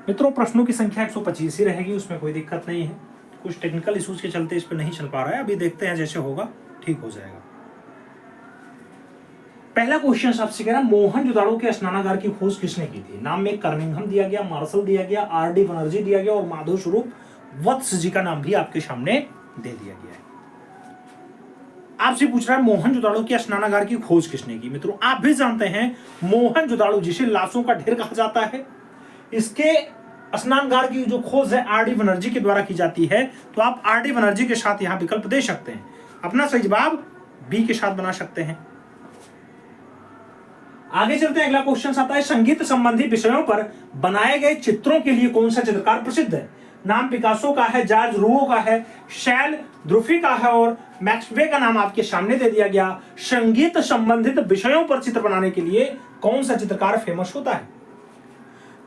मित्रों प्रश्नों की संख्या 125 ही रहेगी, उसमें कोई दिक्कत नहीं है। कुछ टेक्निकल इश्यूज के चलते इस पर नहीं चल पा रहा है, अभी देखते हैं जैसे होगा ठीक हो जाएगा। पहला क्वेश्चन आपसे कह रहा है मोहनजोदाड़ो के स्नानागार की खोज किसने की थी। नाम में कर्निंघम दिया गया, मार्शल दिया गया, आर.डी. बनर्जी दिया गया और माधव स्वरूप वत्स जी का नाम भी आपके सामने दे दिया गया है। आपसे पूछ रहा है मोहनजोदाड़ो के स्नानागार की खोज किसने की। मित्रों आप भी जानते हैं मोहनजोदाड़ो जिसे लाशों का ढेर कहा जाता है, इसके स्नानागार की जो खोज है आर.डी. बनर्जी के द्वारा की जाती है। तो आप आर.डी. बनर्जी के साथ यहां विकल्प दे सकते हैं, अपना सही जवाब बी के साथ बना सकते हैं। आगे चलते हैं, अगला क्वेश्चन आता है संगीत संबंधी विषयों पर बनाए गए चित्रों के लिए कौन सा चित्रकार प्रसिद्ध है। नाम पिकासो का है, जॉर्ज रूओ का है, शैल द्रुफी का है और मैक्स वे का नाम आपके सामने दे दिया गया। संगीत संबंधित विषयों पर चित्र बनाने के लिए कौन सा चित्रकार फेमस होता है।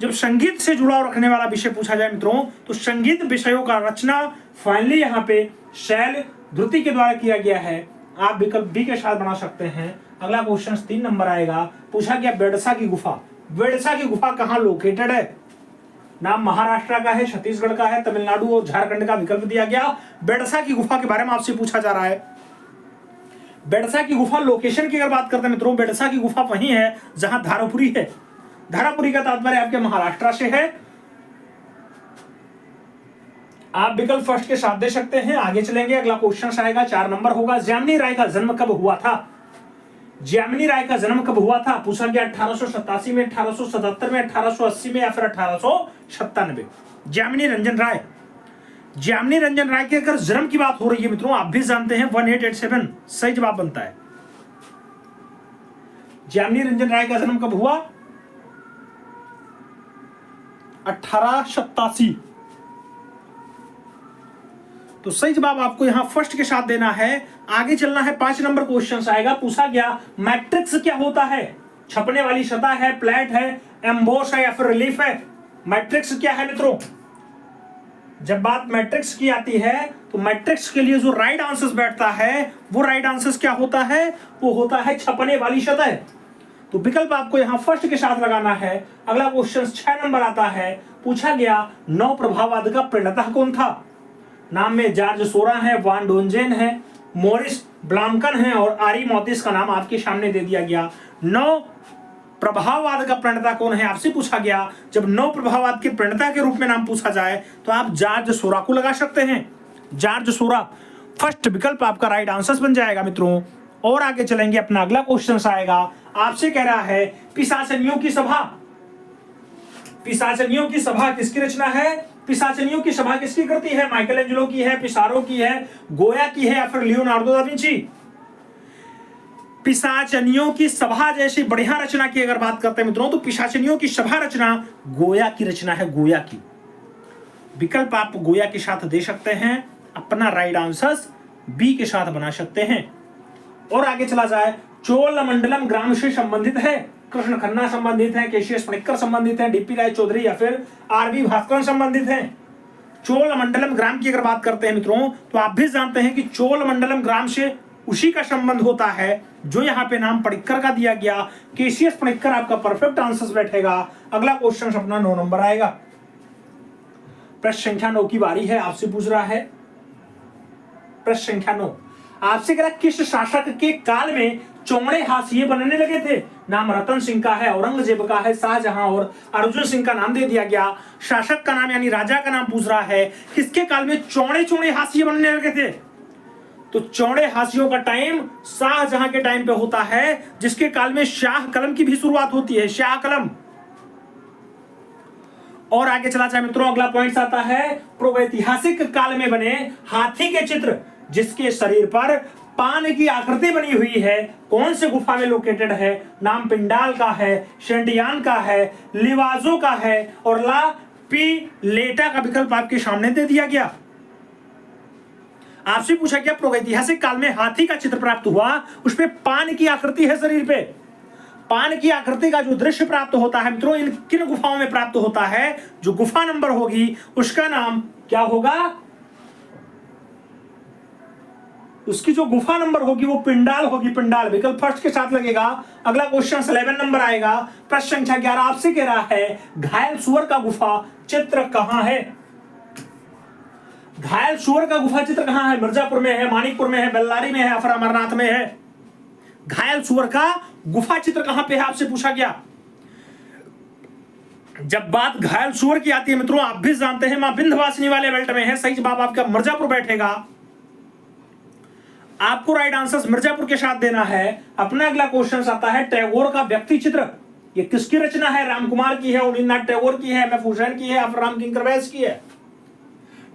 जब संगीत से जुड़ाव रखने वाला विषय पूछा जाए मित्रों, तो संगीत विषयों का रचना फाइनली यहाँ पे शैल द्रुति के द्वारा किया गया है। आप विकल्प बी के साथ बना सकते हैं। अगला क्वेश्चन 3 नंबर आएगा, पूछा गया बेडसा की गुफा। बेडसा की गुफा कहाँ लोकेटेड है। नाम महाराष्ट्र का है, छत्तीसगढ़ का है, तमिलनाडु और झारखंड का विकल्प दिया गया। बेडसा की गुफा के बारे में आपसे पूछा जा रहा है। बेडसा की गुफा लोकेशन की अगर बात करते हैं मित्रों, बेडसा की गुफा वहीं है जहां धारापुरी है। धारापुरी का तात्पर्य आपके महाराष्ट्र से है। आप विकल्प फर्स्ट के साथ दे सकते हैं। आगे चलेंगे, अगला क्वेश्चन आएगा 4 नंबर होगा, जामिनी राय का जन्म कब हुआ था। जामिनी राय का जन्म कब हुआ था। पूछा गया 1887 में, 1877 में, 1880 में या फिर 1897। जामिनी रंजन राय। जामिनी रंजन राय के अगर जन्म की बात हो रही है मित्रों, आप भी जानते हैं 1887 सही जवाब बनता है। जामिनी रंजन राय का जन्म कब हुआ, 1887। तो सही जवाब आपको यहां फर्स्ट के साथ देना है। आगे चलना है, 5 नंबर क्वेश्चन आएगा। पूछा गया मैट्रिक्स क्या होता है। छपने वाली सतह है, प्लेट है, एम्बोस है या फिर रिलीफ है। मैट्रिक्स क्या है मित्रों। जब बात मैट्रिक्स की आती है तो मैट्रिक्स के लिए जो राइट आंसर बैठता है वो राइट आंसर क्या होता है, वो होता है छपने वाली सतह। तो विकल्प आपको यहां फर्स्ट के साथ लगाना है। अगला क्वेश्चन 6 नंबर आता है। पूछा गया नव प्रभाववाद का प्रणेता कौन था। नाम में जॉर्ज सोरा है, वान डोंजेन है, मोरिस ब्लामकन है और आरी मोतिस का नाम आपके सामने दे दिया गया। नव प्रभाववाद का प्रणेता कौन है आपसे पूछा गया। जब नव प्रभाववाद के प्रणेता के रूप में नाम पूछा जाए तो आप जॉर्ज सोरा को लगा सकते हैं। जॉर्ज सोरा फर्स्ट विकल्प आपका राइट आंसर बन जाएगा मित्रों। और आगे चलेंगे, अपना अगला क्वेश्चन आएगा। आपसे कह रहा है पिशाचनियों की सभा। पिशाचनियों की सभा किसकी रचना है। पिशाचनियों की सभा किसकी कृति है। माइकल एंजेलो की है, पिसारो की है, गोया की है या फिर लियोनार्डो दा विंची। पिशाचनियों की सभा जैसी बढ़िया रचना की अगर बात करते हैं मित्रों, तो पिशाचनियों की सभा रचना गोया की रचना है, गोया की। विकल्प आप गोया के साथ दे सकते हैं, अपना राइट आंसर बी के साथ बना सकते हैं। और आगे चला जाए, चोलमंडलम ग्राम से संबंधित है। कृष्ण खन्ना संबंधित है, केसीएस पणिक्कर संबंधित है, डीपी राय चौधरी या फिर आर.बी. भास्कर संबंधित है। चोलमंडलम ग्राम की अगर बात करते हैं मित्रों, तो आप भी जानते हैं कि चोलमंडलम ग्राम से उसी का संबंध होता है जो यहाँ पे नाम पणिक्कर का दिया गया। केसीएस पणिक्कर आपका परफेक्ट आंसर बैठेगा। अगला क्वेश्चन अपना 9 नंबर आएगा। प्रश्न संख्या 9 की बारी है, आपसे पूछ रहा है प्रश्न संख्या 9। आपसे कह रहा किस शासक के काल में चौड़े हाशिए बनने लगे थे। नाम रतन सिंह का है, औरंगजेब का है, शाहजहां और अर्जुन सिंह का नाम दे दिया गया। शासक का नाम यानी राजा का नाम पूछ रहा है, किसके काल में चौड़े चौड़े हाशिए बनने लगे थे। तो चौड़े हाशियों का टाइम शाहजहां के टाइम पे होता है, जिसके काल में शाह कलम की भी शुरुआत होती है, शाह कलम। और आगे चला जाए मित्रों, अगला पॉइंट आता है प्रागैतिहासिक काल में बने हाथी के चित्र जिसके शरीर पर पान की आकृति बनी हुई है, कौन से गुफा में लोकेटेड है। नाम पिंडाल का है, शेंटियान का है, लिवाजो का है और ला पिलेटा का विकल्प आपके सामने दे दिया गया। आपसे पूछा गया प्रागैतिहासिक काल में हाथी का चित्र प्राप्त हुआ, उसपे पान की आकृति है शरीर पे। पान की आकृति का जो दृश्य प्राप्त होता है मित्रों, इन किन गुफाओं में प्राप्त होता है। जो गुफा नंबर होगी उसका नाम क्या होगा, उसकी जो गुफा नंबर होगी वो पिंडाल होगी, पिंडाल विकल्प फर्स्ट के साथ लगेगा। अगला क्वेश्चन 11 नंबर आएगा, प्रश्न संख्या 11 आपसे कह रहा है घायल सुअर का गुफा चित्र कहां है? घायल सुअर का गुफा चित्र कहां है? मिर्जापुर में है, मानिकपुर में है, बेल्लारी में है, अफर अमरनाथ में है। घायल सुअर का गुफा चित्र कहां पे है आपसे पूछा गया। जब बात घायल सुअर की आती है मित्रों, आप भी जानते हैं मां विंध्यवासिनी वाले बेल्ट में है। सही जवाब आपका मिर्जापुर बैठेगा। आपको राइट आंसर मिर्जापुर के साथ देना है। अपना अगला क्वेश्चन आता है टैगोर का व्यक्ति चित्र, ये किसकी रचना है? रामकुमार की है, उदितनाथ टैगोर की है, एम.एफ. हुसैन की है, अफराम किंकर वैस की है।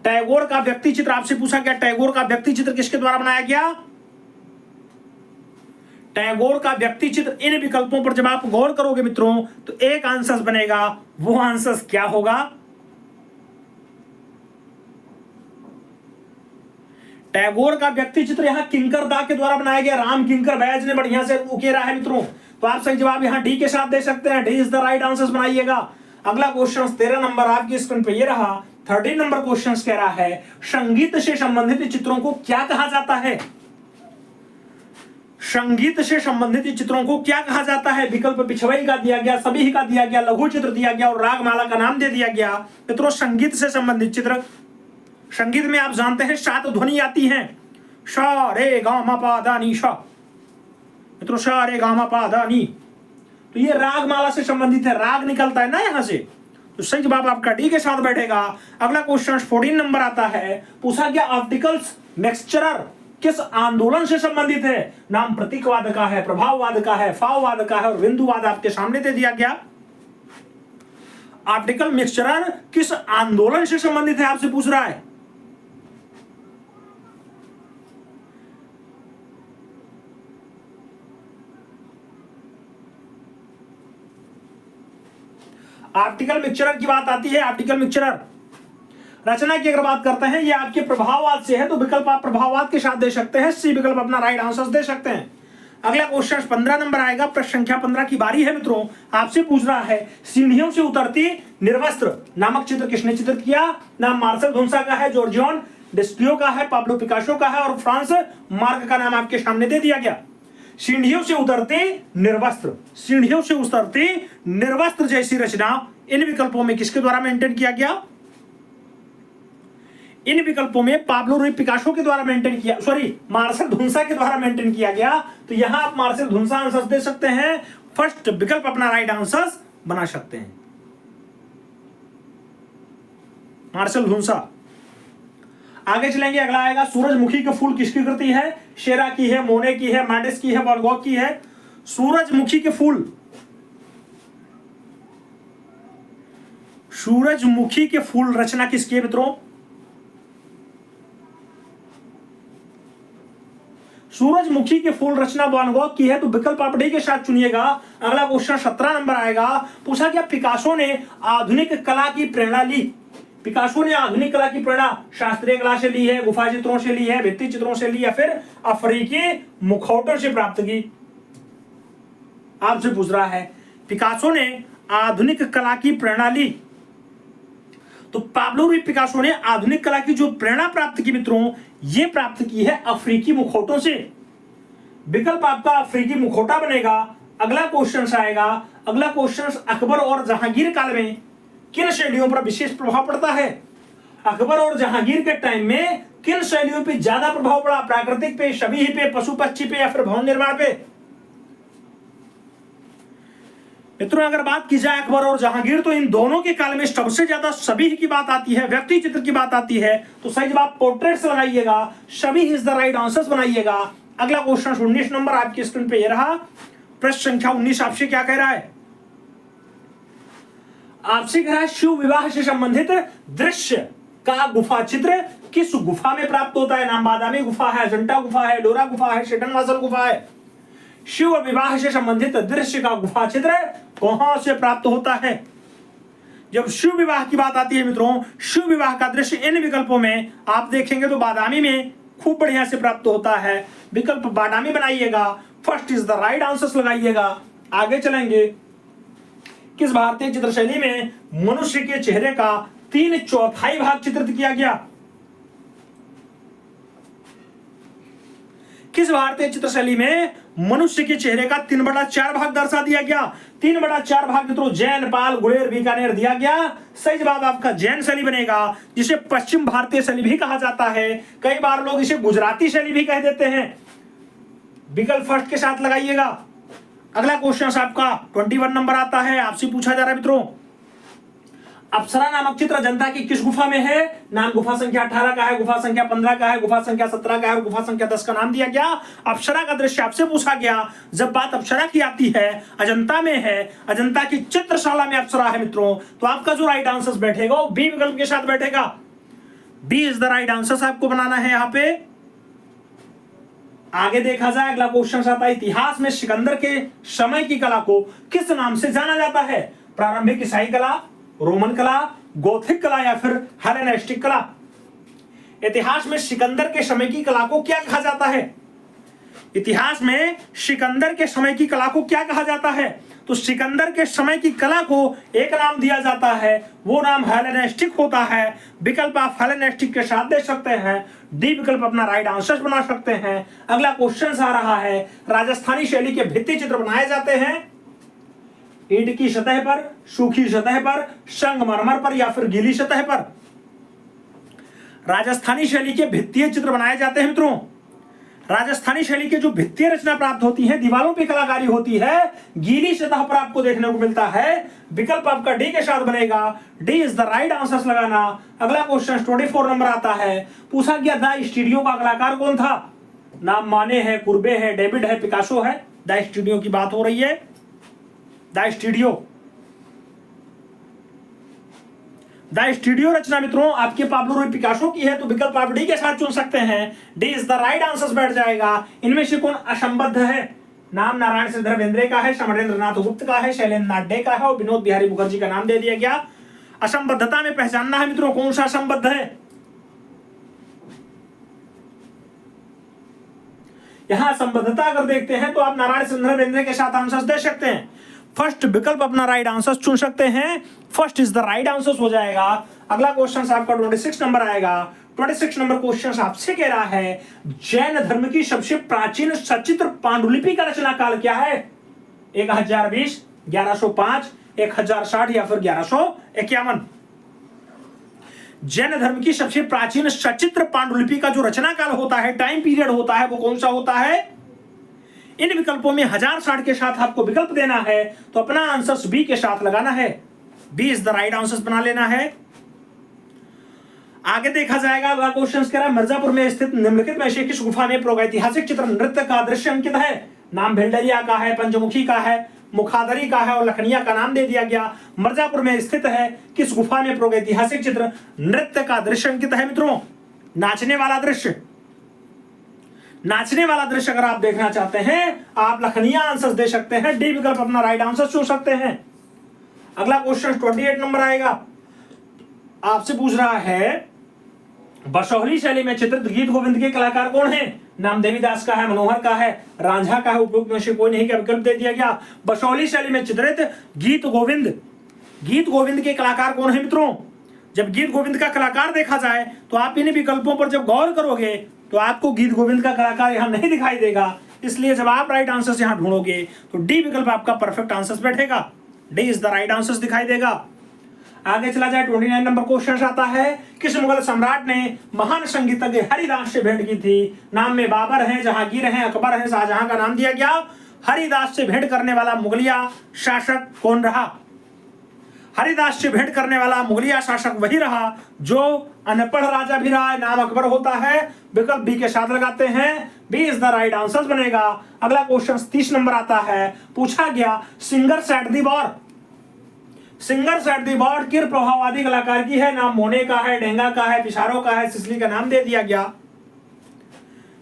टैगोर का व्यक्ति चित्र आपसे पूछा गया, टैगोर का व्यक्ति चित्र किसके द्वारा बनाया गया? टैगोर का व्यक्ति चित्र। इन विकल्पों पर जब आप गौर करोगे मित्रों तो एक आंसर बनेगा, वो आंसर क्या होगा? टैगोर का व्यक्ति चित्र यहां किंकर दा के द्वारा बनाया गया, राम किंकर बैज ने बढ़िया से उकेरा है मित्रों। तो आप सही जवाब यहां डी के साथ दे सकते हैं, D is the right answer बनाइएगा। अगला क्वेश्चन 13 नंबर आपकी स्क्रीन पे ये रहा। 13 नंबर क्वेश्चन कह रहा है संगीत से संबंधित चित्रों को क्या कहा जाता है? संगीत से संबंधित चित्रों को क्या कहा जाता है? विकल्प पिछवई का दिया गया, सभी का दिया गया, लघु चित्र दिया गया और रागमाला का नाम दे दिया गया। मित्रों संगीत से संबंधित चित्र, संगीत में आप जानते हैं 7 ध्वनि आती हैं, श रे गा मा पा धा नी सा। मित्रों श रे गा मा पा धा नी, तो ये रागमाला से संबंधित है, राग निकलता है ना यहां से। तो सही जवाब आपका डी के साथ बैठेगा। अगला क्वेश्चन 14 नंबर आता है, पूछा गया आर्टिकल्स मिक्सचरर किस आंदोलन से संबंधित है? नाम प्रतीकवाद का है, प्रभाववाद का है, फाववाद का है और बिंदुवाद आपके सामने दे दिया गया। आर्टिकल मिक्सचरर किस आंदोलन से संबंधित है आपसे पूछ रहा है। आर्टिकल मिक्सचरर की बात आती है। आर्टिकल मिक्सचरर रचना की अगर बात करते हैं, ये आपके प्रभाववाद से है, तो विकल्प आप प्रभाववाद के साथ दे सकते हैं, सी विकल्प अपना राइट आंसर दे सकते हैं। अगला क्वेश्चन 15 नंबर आएगा, प्रश्न संख्या 15 की बारी है मित्रों। आपसे पूछ रहा है सीढ़ियों से उतरती निर्वस्त्र नामक चित्र किसने चित्रित किया? नाम मार्सेल धुनसा का है, जॉर्जियन डेस्क्रियो का है, पाब्लो पिकासो का है और फ्रांस मार्क का नाम आपके सामने दे दिया गया। सीढ़ियों से उतरते निर्वस्त्र, सीढ़ियों से उतरते निर्वस्त्र जैसी रचना इन विकल्पों में किसके द्वारा मेंटेन किया गया? इन विकल्पों में पाब्लो रूई पिकासो के द्वारा मेंटेन किया, सॉरी मार्सेल धुनसा के द्वारा मेंटेन किया गया। तो यहां आप मार्सेल धुनसा आंसर दे सकते हैं, फर्स्ट विकल्प अपना राइट आंसर बना सकते हैं, मार्सेल धुनसा। आगे चलेंगे, अगला आएगा सूरजमुखी के फूल किसकी कृति है? शेरा की है, मोने की है, मैडिस की है, वैन गॉग की है। सूरजमुखी के फूल, सूरजमुखी के फूल रचना किसकी है मित्रों? सूरजमुखी के फूल रचना वैन गॉग की है, तो विकल्प आप डी के साथ चुनिएगा। अगला क्वेश्चन 17 नंबर आएगा, पूछा गया पिकासो ने आधुनिक कला की प्रेरणा ली। पिकासो ने आधुनिक कला की प्रेरणा शास्त्रीय कला से ली है, गुफा चित्रों से ली है, भित्ति चित्रों से ली या फिर अफ्रीकी मुखौटों से प्राप्त की? आपसे पूछ रहा है पिकासो ने आधुनिक कला की प्रेरणा ली, तो पाब्लो रूई पिकासो ने आधुनिक कला की जो प्रेरणा प्राप्त की मित्रों, ये प्राप्त की है अफ्रीकी मुखौटों से। विकल्प आपका अफ्रीकी मुखौटा बनेगा। अगला क्वेश्चन आएगा, अगला क्वेश्चन अकबर और जहांगीर काल में किन शैलियों पर विशेष प्रभाव पड़ता है? अकबर और जहांगीर के टाइम में किन शैलियों पे ज्यादा प्रभाव पड़ा? प्राकृतिक पे, शबीह पे, पशु पक्षी पे या फिर भवन निर्माण पे? मित्रों अगर बात की जाए अकबर और जहांगीर, तो इन दोनों के काल में सबसे ज्यादा शबीह की बात आती है, व्यक्ति चित्र की बात आती है। तो सही जवाब पोर्ट्रेट्स लगाइएगा, शबीह इज द राइट आंसर बनाइएगा। अगला क्वेश्चन 19 नंबर आपकी स्क्रीन पे ये रहा। प्रश्न संख्या 19 आपसे क्या कह रहा है? आपसे कह रहा है शिव विवाह से संबंधित दृश्य का गुफा चित्र किस गुफा में प्राप्त होता है? नाम बादामी गुफा है, अजंता गुफा है, लोरा गुफा है, शेटनवासल गुफा है। शिव विवाह से संबंधित दृश्य का गुफा चित्र कहां से प्राप्त होता है? जब शिव विवाह की बात आती है मित्रों, शिव विवाह का दृश्य इन विकल्पों में आप देखेंगे तो बादामी में खूब बढ़िया से प्राप्त होता है। विकल्प बादामी बनाइएगा, first is the right answer लगाइएगा। आगे चलेंगे, किस भारतीय चित्रशैली में मनुष्य के चेहरे का 3/4 भाग चित्रित किया गया? किस भारतीय चित्रशैली में मनुष्य के चेहरे का 3/4 भाग दर्शा दिया गया? 3/4 भाग मित्रों जैन, पाल, गुलेर, बीकानेर दिया गया। सही जवाब आपका जैन शैली बनेगा, जिसे पश्चिम भारतीय शैली भी कहा जाता है। कई बार लोग इसे गुजराती शैली भी कह देते हैं। विकल्प फर्स्ट के साथ लगाइएगा। अगला क्वेश्चन आपका 21 नंबर आता है, आपसे पूछा जा रहा है मित्रों, अप्सरा नामक चित्र जनता की किस गुफा में है? नाम गुफा संख्या 18 का है, गुफा संख्या 15 का है, गुफा संख्या 17 का है और गुफा संख्या 10 का नाम दिया गया। अप्सरा का दृश्य आपसे पूछा गया। जब बात अप्सरा की आती है, अजंता में है, अजंता की चित्रशाला में अप्सरा है मित्रों, तो आपका जो राइट आंसर बैठेगा वो बी विकल्प के साथ बैठेगा। B is the right answer आपको बनाना है यहां पे। आगे देखा जाए, अगला क्वेश्चन आता है, इतिहास में सिकंदर के समय की कला को किस नाम से जाना जाता है? प्रारंभिक ईसाई कला, रोमन कला, गोथिक कला या फिर हेलेनिस्टिक कला? इतिहास में सिकंदर के समय की कला को क्या कहा जाता है? इतिहास में सिकंदर के समय की कला को क्या कहा जाता है? तो सिकंदर के समय की कला को एक नाम दिया जाता है, वो नाम हेलेनिस्टिक होता है। विकल्प आप हेलेनिस्टिक के साथ दे सकते हैं। डी विकल्प अपना राइट आंसर बना सकते हैं। अगला क्वेश्चन आ रहा है, राजस्थानी शैली के भित्ति चित्र बनाए जाते हैं ईंट की सतह पर, सूखी सतह पर, संगमरमर पर या फिर गीली सतह पर? राजस्थानी शैली के भित्तीय चित्र बनाए जाते हैं मित्रों। राजस्थानी शैली के जो भित्तीय रचना प्राप्त होती है, दीवारों पे कलाकारी होती है, गीली सतह पर आपको देखने को मिलता है। विकल्प आपका डी के साथ बनेगा। D is the right answer लगाना। अगला क्वेश्चन 24 नंबर आता है, पूछा गया द स्टूडियो का कलाकार कौन था? नाम माने है, कुर्बे है, डेविड है, पिकासो है? द स्टूडियो की बात हो रही है। द स्टूडियो रचना मित्रों आपके पाब्लो रूई पिकासो की है, तो विकल्प आप डी के साथ चुन सकते हैं। D is the right answer बैठ जाएगा। इनमें से कौन असंबद्ध है? नाम नारायण सिंह बेंद्रे का है, समरेंद्र नाथ गुप्त का है, शैलेंद्र नाथ डे का है और विनोद बिहारी मुखर्जी का नाम दे दिया गया। असंबद्धता में पहचानना है मित्रों कौन सा असंबद्ध है। यहां असंबद्धता अगर देखते हैं तो आप नारायण सिंह बेंद्रे के साथ आंसर दे सकते हैं। फर्स्ट विकल्प अपना राइट आंसर चुन सकते हैं। First is the right answer हो जाएगा। अगला क्वेश्चन आपका 26 नंबर आएगा। 26 नंबर क्वेश्चन आपसे कह रहा है, जैन धर्म की सबसे प्राचीन सचित्र पांडुलिपि का रचना काल क्या है? 1020, 1105, 1060 या फिर 1151? जैन धर्म की सबसे प्राचीन सचित्र पांडुलिपि का जो रचना काल होता है, टाइम पीरियड होता है, वो कौन सा होता है? इन विकल्पों में 1060 के साथ आपको विकल्प देना है, तो अपना आंसर बी के साथ लगाना है। B is the right answer बना लेना है। आगे देखा जाएगा, अगला क्वेश्चन कह रहा है, मिर्जापुर में स्थित निम्नलिखित में से किस गुफा में प्रागैतिहासिक चित्र नृत्य का दृश्य अंकित है? नाम भेल्डरिया का है, पंचमुखी का है, मुखादरी का है और लखनिया का नाम दे दिया गया। मिर्जापुर में स्थित है किस गुफा में प्रागैतिहासिक चित्र नृत्य का दृश्य अंकित है मित्रों? नाचने वाला दृश्य। नाचने वाला दृश्य अगर आप देखना चाहते हैं, आप लखनिया आंसर दे सकते हैं। डी विकल्प अपना राइट आंसर चुन सकते हैं। अगला क्वेश्चन 28 नंबर आएगा। आपसे पूछ रहा है, बसोहली शैली में चित्रित गीत गोविंद के कलाकार कौन है? नाम देवीदास का है, मनोहर का है, रांझा का है, उपयुक्त में से कोई नहीं का विकल्प दे दिया गया। बसोहली शैली में चित्रित गीत गोविंद के कलाकार कौन है मित्रों? जब गीत गोविंद का कलाकार देखा जाए तो आप इन विकल्पों पर जब गौर करोगे तो आपको गीत गोविंद का कलाकार यहां नहीं दिखाई देगा। इसलिए जब आप राइट आंसर यहां ढूंढोगे तो डी विकल्प आपका परफेक्ट आंसर बैठेगा। D is the right answer दिखाई देगा। आगे चला जाए, 29 नंबर क्वेश्चन आता है, किस मुगल सम्राट ने महान संगीतज्ञ हरिदास से भेंट की थी? नाम में बाबर है, जहांगीर है, अकबर है, शाहजहां का नाम दिया गया। हरिदास से भेंट करने वाला मुगलिया शासक कौन रहा? हरिदास से भेंट करने वाला मुगलिया शासक वही रहा जो अनपढ़ राजा भी रहा है, नाम अकबर होता है। विकल्प बी के साथ लगाते हैं। B is the right answer बनेगा। अगला क्वेश्चन 30 नंबर आता है। पूछा गया, सिंगर्स एट दी वॉर किस प्रभाववादी कलाकार की है? नाम मोने का है, डेंगा का है, पिसारो का है, सिसली का नाम दे दिया गया।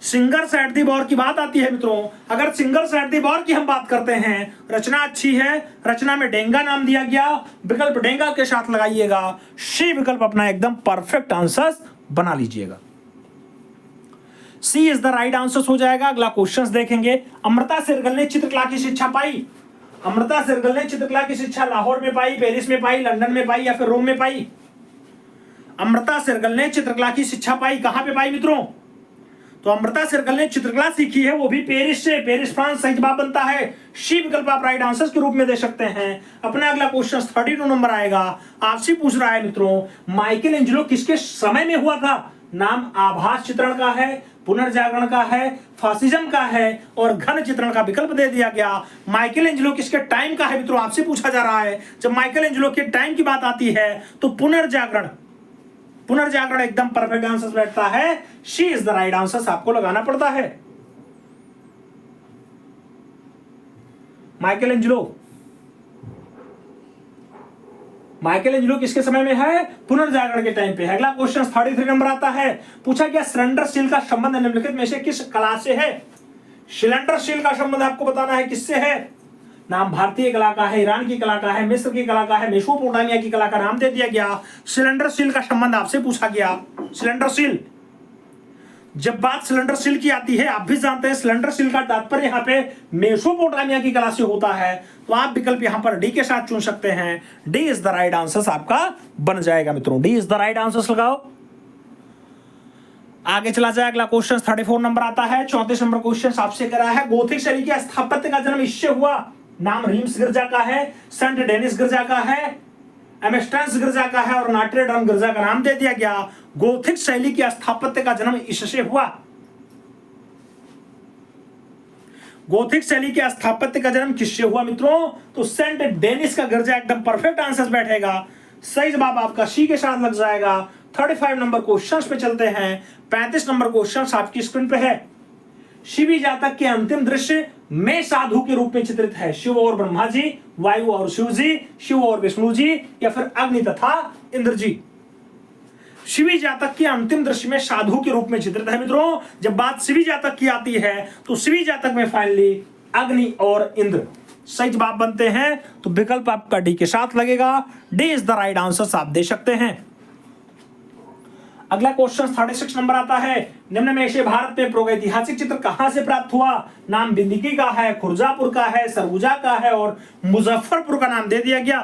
सिंगर्स एट दी वॉर की बात आती है मित्रों। अगर सिंगर्स एट दी वॉर की हम बात करते हैं, रचना अच्छी है, रचना में डेंगा नाम दिया गया। विकल्प डेंगा के साथ लगाइएगा। सी विकल्प अपना एकदम परफेक्ट आंसर बना लीजिएगा। सी इज द राइट आंसर हो जाएगा। अगला क्वेश्चन देखेंगे, अमृता शेरगिल ने चित्रकला की शिक्षा पाई। अमृता शेरगिल ने चित्रकला की शिक्षा लाहौर में पाई, पेरिस में पाई, लंदन में पाई या फिर रोम में पाई? अमृता शेरगिल ने चित्रकला की शिक्षा पाई कहां पे पाई मित्रों? तो अमृता सिरकल ने चित्रकला सीखी है, वो भी पेरिस से, पेरिस फ्रांस। सही जवाब बनता है सी विकल्प आप राइट आंसर के रूप में दे सकते हैं। अपना अगला क्वेश्चन 32 नंबर आएगा, आपसे पूछ रहा है मित्रों माइकल एंजेलो किसके समय में हुआ था? नाम आभास चित्रण का है, पुनर्जागरण का है, फासिज्म का है और घन चित्रण का विकल्प दे दिया गया। माइकल एंजेलो किसके टाइम का है मित्रों, आपसे पूछा जा रहा है। जब माइकल एंजेलो के टाइम की बात आती है तो पुनर्जागरण, पुनर्जागरण एकदम परफेक्ट आंसर बैठता है। She is the right answer आपको लगाना पड़ता है। माइकल एंजेलो, माइकल एंजेलो किसके समय में है? पुनर्जागरण के टाइम पे है। अगला क्वेश्चन 33 नंबर आता है, पूछा गया सिलेंडर स्टील का संबंध निम्नलिखित में से किस कला से है? सिलेंडर स्टील का संबंध आपको बताना है किससे है। नाम भारतीय कला का है, ईरान की कला का है, मिस्र की कला का है, मेसोपोटामिया की कला का नाम दे दिया गया। सिलेंडर स्टील का संबंध आपसे पूछा गया। सिलेंडर स्टील, जब बात सिलेंडर स्टील की आती है, आप भी जानते हैं सिलेंडर स्टील का तात्पर्य यहाँ पे मेसोपोटामिया की कला से होता है। तो आप विकल्प यहाँ पर डी के साथ चुन सकते हैं। D is the right answer आपका बन जाएगा मित्रों। D is the right answer लगाओ। आगे चला जाए, अगला क्वेश्चन 34 नंबर आता है। 34 नंबर क्वेश्चन आपसे करा है, गोथिक शैली के स्थापत्य का जन्म इससे हुआ। नाम रीम्स गिरजा का है, सेंट डेनिस गिरजा का है, एमेस्टेंस गिरजा का है और नॉट्रे डेम गिरजा का नाम दे दिया गया। गोथिक शैली के स्थापत्य का जन्म इससे हुआ। गोथिक शैली के स्थापत्य का जन्म किससे हुआ मित्रों? तो सेंट डेनिस का गिरजा एकदम परफेक्ट आंसर बैठेगा। सही जवाब आपका सी के साथ लग जाएगा। 35 नंबर क्वेश्चन पे चलते हैं। 35 नंबर क्वेश्चन आपकी स्क्रीन पे है। शिवी जातक के अंतिम दृश्य में साधु के रूप में चित्रित है। शिव और ब्रह्मा जी, वायु और शिव जी, शिव और विष्णु जी या फिर अग्नि तथा इंद्र जी। शिवी जातक के अंतिम दृश्य में साधु के रूप में चित्रित है मित्रों। जब बात शिवी जातक की आती है तो शिवी जातक में फाइनली अग्नि और इंद्र सही जवाब बनते हैं। तो विकल्प आपका डी के साथ लगेगा। D is the right answer आप दे सकते हैं। अगला क्वेश्चन 36 नंबर आता है, निम्न में से भारत में प्रागैतिहासिक चित्र कहां से प्राप्त हुआ? नाम बिंदकी का है, खुर्जापुर का है, सरगुजा का है और मुजफ्फरपुर का नाम दे दिया गया।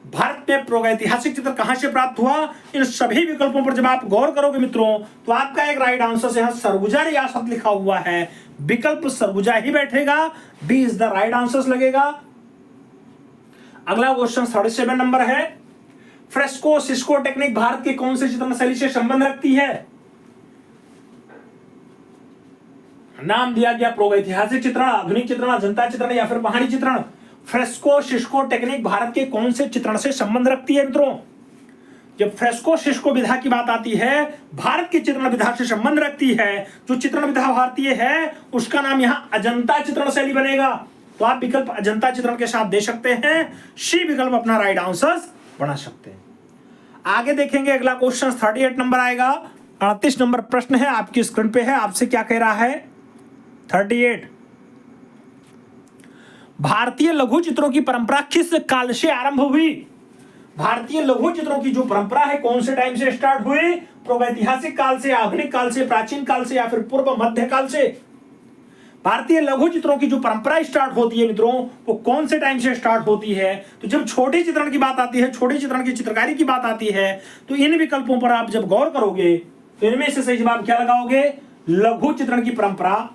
भारत में प्रागैतिहासिक चित्र कहां से प्राप्त हुआ? इन सभी विकल्पों पर जब आप गौर करोगे मित्रों तो आपका एक राइट आंसर यहां सरगुजा रियासत लिखा हुआ है। विकल्प सरगुजा ही बैठेगा। B is the right answer लगेगा। अगला क्वेश्चन 37 नंबर है, फ्रेस्को सिस्को टेक्निक भारत के कौन से चित्रण शैली से संबंध रखती है? नाम दिया गया प्रागैतिहासिक चित्रण, आधुनिक चित्रण, अजंता चित्रण या फिर पहाड़ी चित्रण। फ्रेस्को सिस्को टेक्निक भारत के कौन से चित्रण से संबंध रखती है मित्रों? जब फ्रेस्को सिस्को विधा की बात आती है, भारत की चित्रण विधा से संबंध रखती है। जो चित्रण विधा भारतीय है उसका नाम यहां अजंता चित्रण शैली बनेगा। तो आप विकल्प अजंता चित्रण के साथ दे सकते हैं। सी विकल्प अपना राइट आंसर बना सकते हैं। आगे देखेंगे, अगला क्वेश्चन 38 नंबर आएगा। 38 नंबर प्रश्न है, आपकी स्क्रीन पे है। आपसे क्या कह रहा है? 38, भारतीय लघु चित्रों की परंपरा किस काल से आरंभ हुई? भारतीय लघु चित्रों की जो परंपरा है कौन से टाइम से स्टार्ट हुई? प्रागैतिहासिक काल से, आधुनिक काल से, प्राचीन काल से या फिर पूर्व मध्य काल से? भारतीय लघु चित्रों की जो परंपरा स्टार्ट होती है मित्रों वो कौन से टाइम से स्टार्ट होती है? तो जब छोटे चित्रण की बात आती है, छोटे चित्रण की चित्रकारी की बात आती है, तो इन विकल्पों पर आप जब गौर करोगे तो इनमें से सही जवाब क्या लगाओगे? लघु चित्रण की परंपरा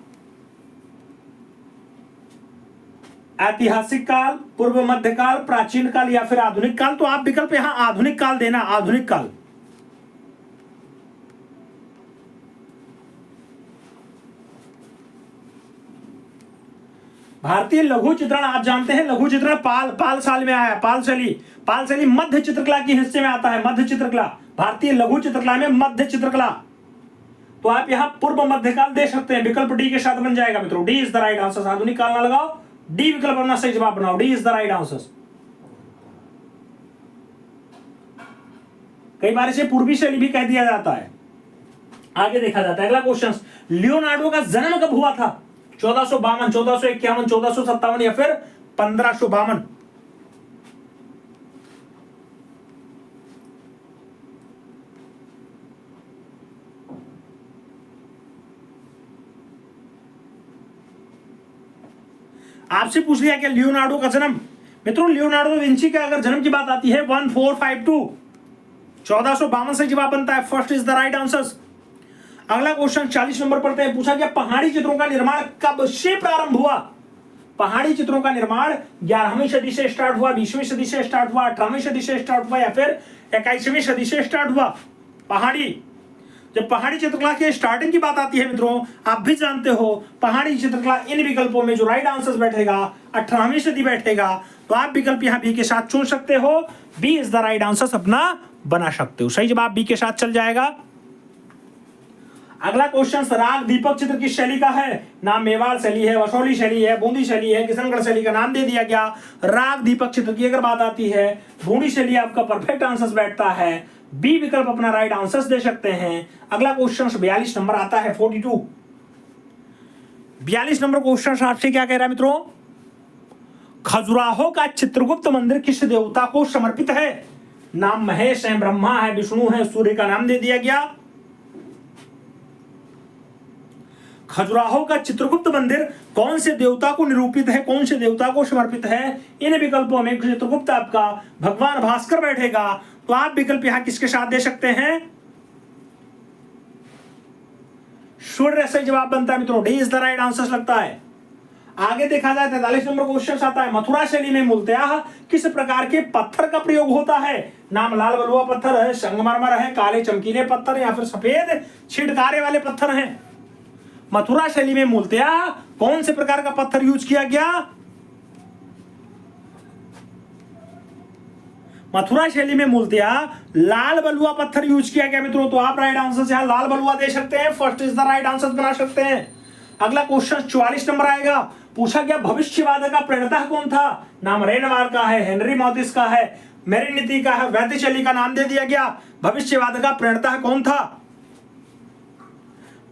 ऐतिहासिक काल, पूर्व मध्य काल, प्राचीन काल या फिर आधुनिक काल। तो आप विकल्प यहां आधुनिक काल देना, आधुनिक काल। भारतीय लघु चित्रण आप जानते हैं, लघु चित्रण पाल साल में आया। पाल शैली मध्य चित्रकला के हिस्से में आता है। मध्य चित्रकला, भारतीय लघु चित्रकला में मध्य चित्रकला। तो आप यहां पूर्व मध्यकाल दे सकते हैं। विकल्प डी के साथ बन जाएगा मित्रों। D is the right answer. आधुनिक काल ना लगाओ, डी विकल्प अपना सही जवाब बनाओ। D is the right answer. कई बार इसे पूर्वी शैली भी कह दिया जाता है। आगे देखा जाता है, अगला क्वेश्चन, लियोनार्डो का जन्म कब हुआ था? 1452, 1451, 1457 या फिर 1552? आपसे पूछ लिया क्या लियोनार्डो का जन्म? मित्रों लियोनार्डो दा विंची का अगर जन्म की बात आती है 1452, 1452 से जवाब बनता है। First is the right answer. अगला क्वेश्चन 40 नंबर पढ़ते हैं। पूछा गया पहाड़ी चित्रों का निर्माण कब से प्रारंभ हुआ? पहाड़ी चित्रों का निर्माण 11वीं सदी से स्टार्ट हुआ, 20वीं सदी से स्टार्ट हुआ, 18वीं सदी से स्टार्ट हुआ या फिर 21वीं सदी से स्टार्ट हुआ? पहाड़ी, जब पहाड़ी चित्रकला की स्टार्टिंग की बात आती है मित्रों, आप भी जानते हो पहाड़ी चित्रकला इन विकल्पों में जो राइट आंसर बैठेगा 18वीं सदी बैठेगा, तो आप विकल्प यहाँ बी के साथ चुन सकते हो। B is the right answer अपना बना सकते हो। सही जवाब बी के साथ चल जाएगा। अगला क्वेश्चन राग दीपक चित्र किस शैली का है? नाम मेवाड़ शैली है, वसौली शैली है, बूंदी शैली है, किशनगढ़ शैली का नाम दे दिया गया। राग दीपक चित्र की अगर बात आती है, बूंदी शैली आपका परफेक्ट आंसर बैठता है। बी विकल्प अपना राइट आंसर दे सकते हैं। अगला क्वेश्चन 42 नंबर आता है 42। 42 नंबर क्वेश्चन आपसे क्या कह रहा है मित्रों? खजुराहो का चित्रगुप्त मंदिर किस देवता को समर्पित है? नाम महेश है, ब्रह्मा है, विष्णु है, सूर्य का नाम दे दिया गया। खजुराहो का चित्रगुप्त मंदिर कौन से देवता को निरूपित है, कौन से देवता को समर्पित है? इन विकल्पों में चित्रगुप्त आपका भगवान भास्कर बैठेगा, तो आप विकल्प यहां किसके साथ दे सकते हैं? सूर्य से जवाब बनता है मित्रों। D is the right answer लगता है। आगे देखा जाए 43 नंबर क्वेश्चन आता है। मथुरा शैली में मूलतः किस प्रकार के पत्थर का प्रयोग होता है? नाम लाल बलुआ पत्थर है, संगमरमर है, काले चमकीले पत्थर या फिर सफेद छिड़कारे वाले पत्थर हैं। मथुरा शैली में मूलतः कौन से प्रकार का पत्थर यूज किया गया? मथुरा शैली में मूलतः लाल बलुआ पत्थर यूज किया गया मित्रों। तो आप राइट आंसर यहां लाल बलुआ दे सकते हैं। First is the right answer बना सकते हैं। अगला क्वेश्चन 44 नंबर आएगा। पूछा गया भविष्यवाद का प्रणेता कौन था? नाम रेनवार का है, हेनरी मॉरिस का है, मेरी नीति का है, वैद्य शैली का नाम दे दिया गया। भविष्यवाद का प्रणेता कौन था?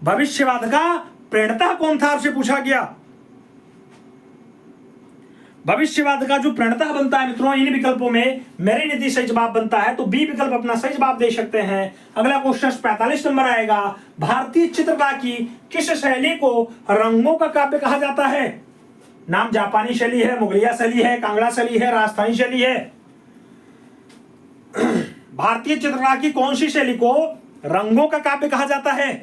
भविष्यवाद का प्रणेता कौन था आपसे पूछा गया। भविष्यवाद का जो प्रणेता बनता है मित्रों, इन विकल्पों में मेरी नीति सही जवाब बनता है, तो बी विकल्प अपना सही जवाब दे सकते हैं। अगला क्वेश्चन 45 नंबर आएगा। भारतीय चित्रकला की किस शैली को रंगों का काव्य कहा जाता है? नाम जापानी शैली है, मुगलिया शैली है, कांगड़ा शैली है, राजस्थानी शैली है। भारतीय चित्रकला की कौन सी शैली को रंगों का काव्य कहा जाता है?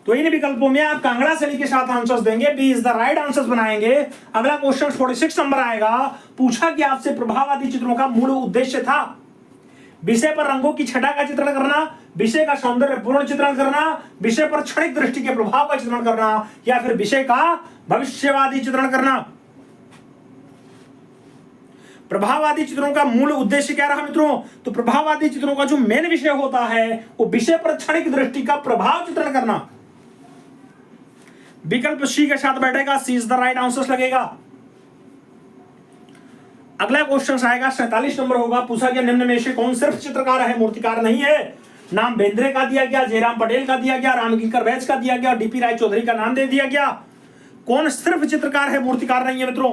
तो इन विकल्पों में आप कांगड़ा शैली के साथ आंसर्स देंगे। B is the right answers बनाएंगे। अगला क्वेश्चन 46 नंबर आएगा। पूछा कि आपसे प्रभाववादी चित्रों का मूल उद्देश्य था विषय पर रंगों की छटा का चित्रण करना, विषय का सौंदर्यपूर्ण चित्रण करना, विषय पर क्षणिक दृष्टि के प्रभाव का चित्रण करना, या फिर विषय का भविष्यवादी चित्रण करना। प्रभाववादी चित्रों का मूल उद्देश्य क्या रहा मित्रों? तो प्रभाववादी चित्रों का जो मेन विषय होता है वो विषय पर क्षणिक दृष्टि का प्रभाव चित्रण करना। विकल्प सी के साथ बैठेगा। सी इज द राइट आंसर लगेगा। अगला क्वेश्चन आएगा 47 नंबर होगा। पूछा गया निम्न में से कौन सिर्फ चित्रकार है, मूर्तिकार नहीं है? नाम बेंद्रे का दिया गया, जयराम पटेल का दिया गया, रामकिंकर बैच का दिया गया, डीपी राय चौधरी का नाम दे दिया गया। कौन सिर्फ चित्रकार है, मूर्तिकार नहीं है मित्रों?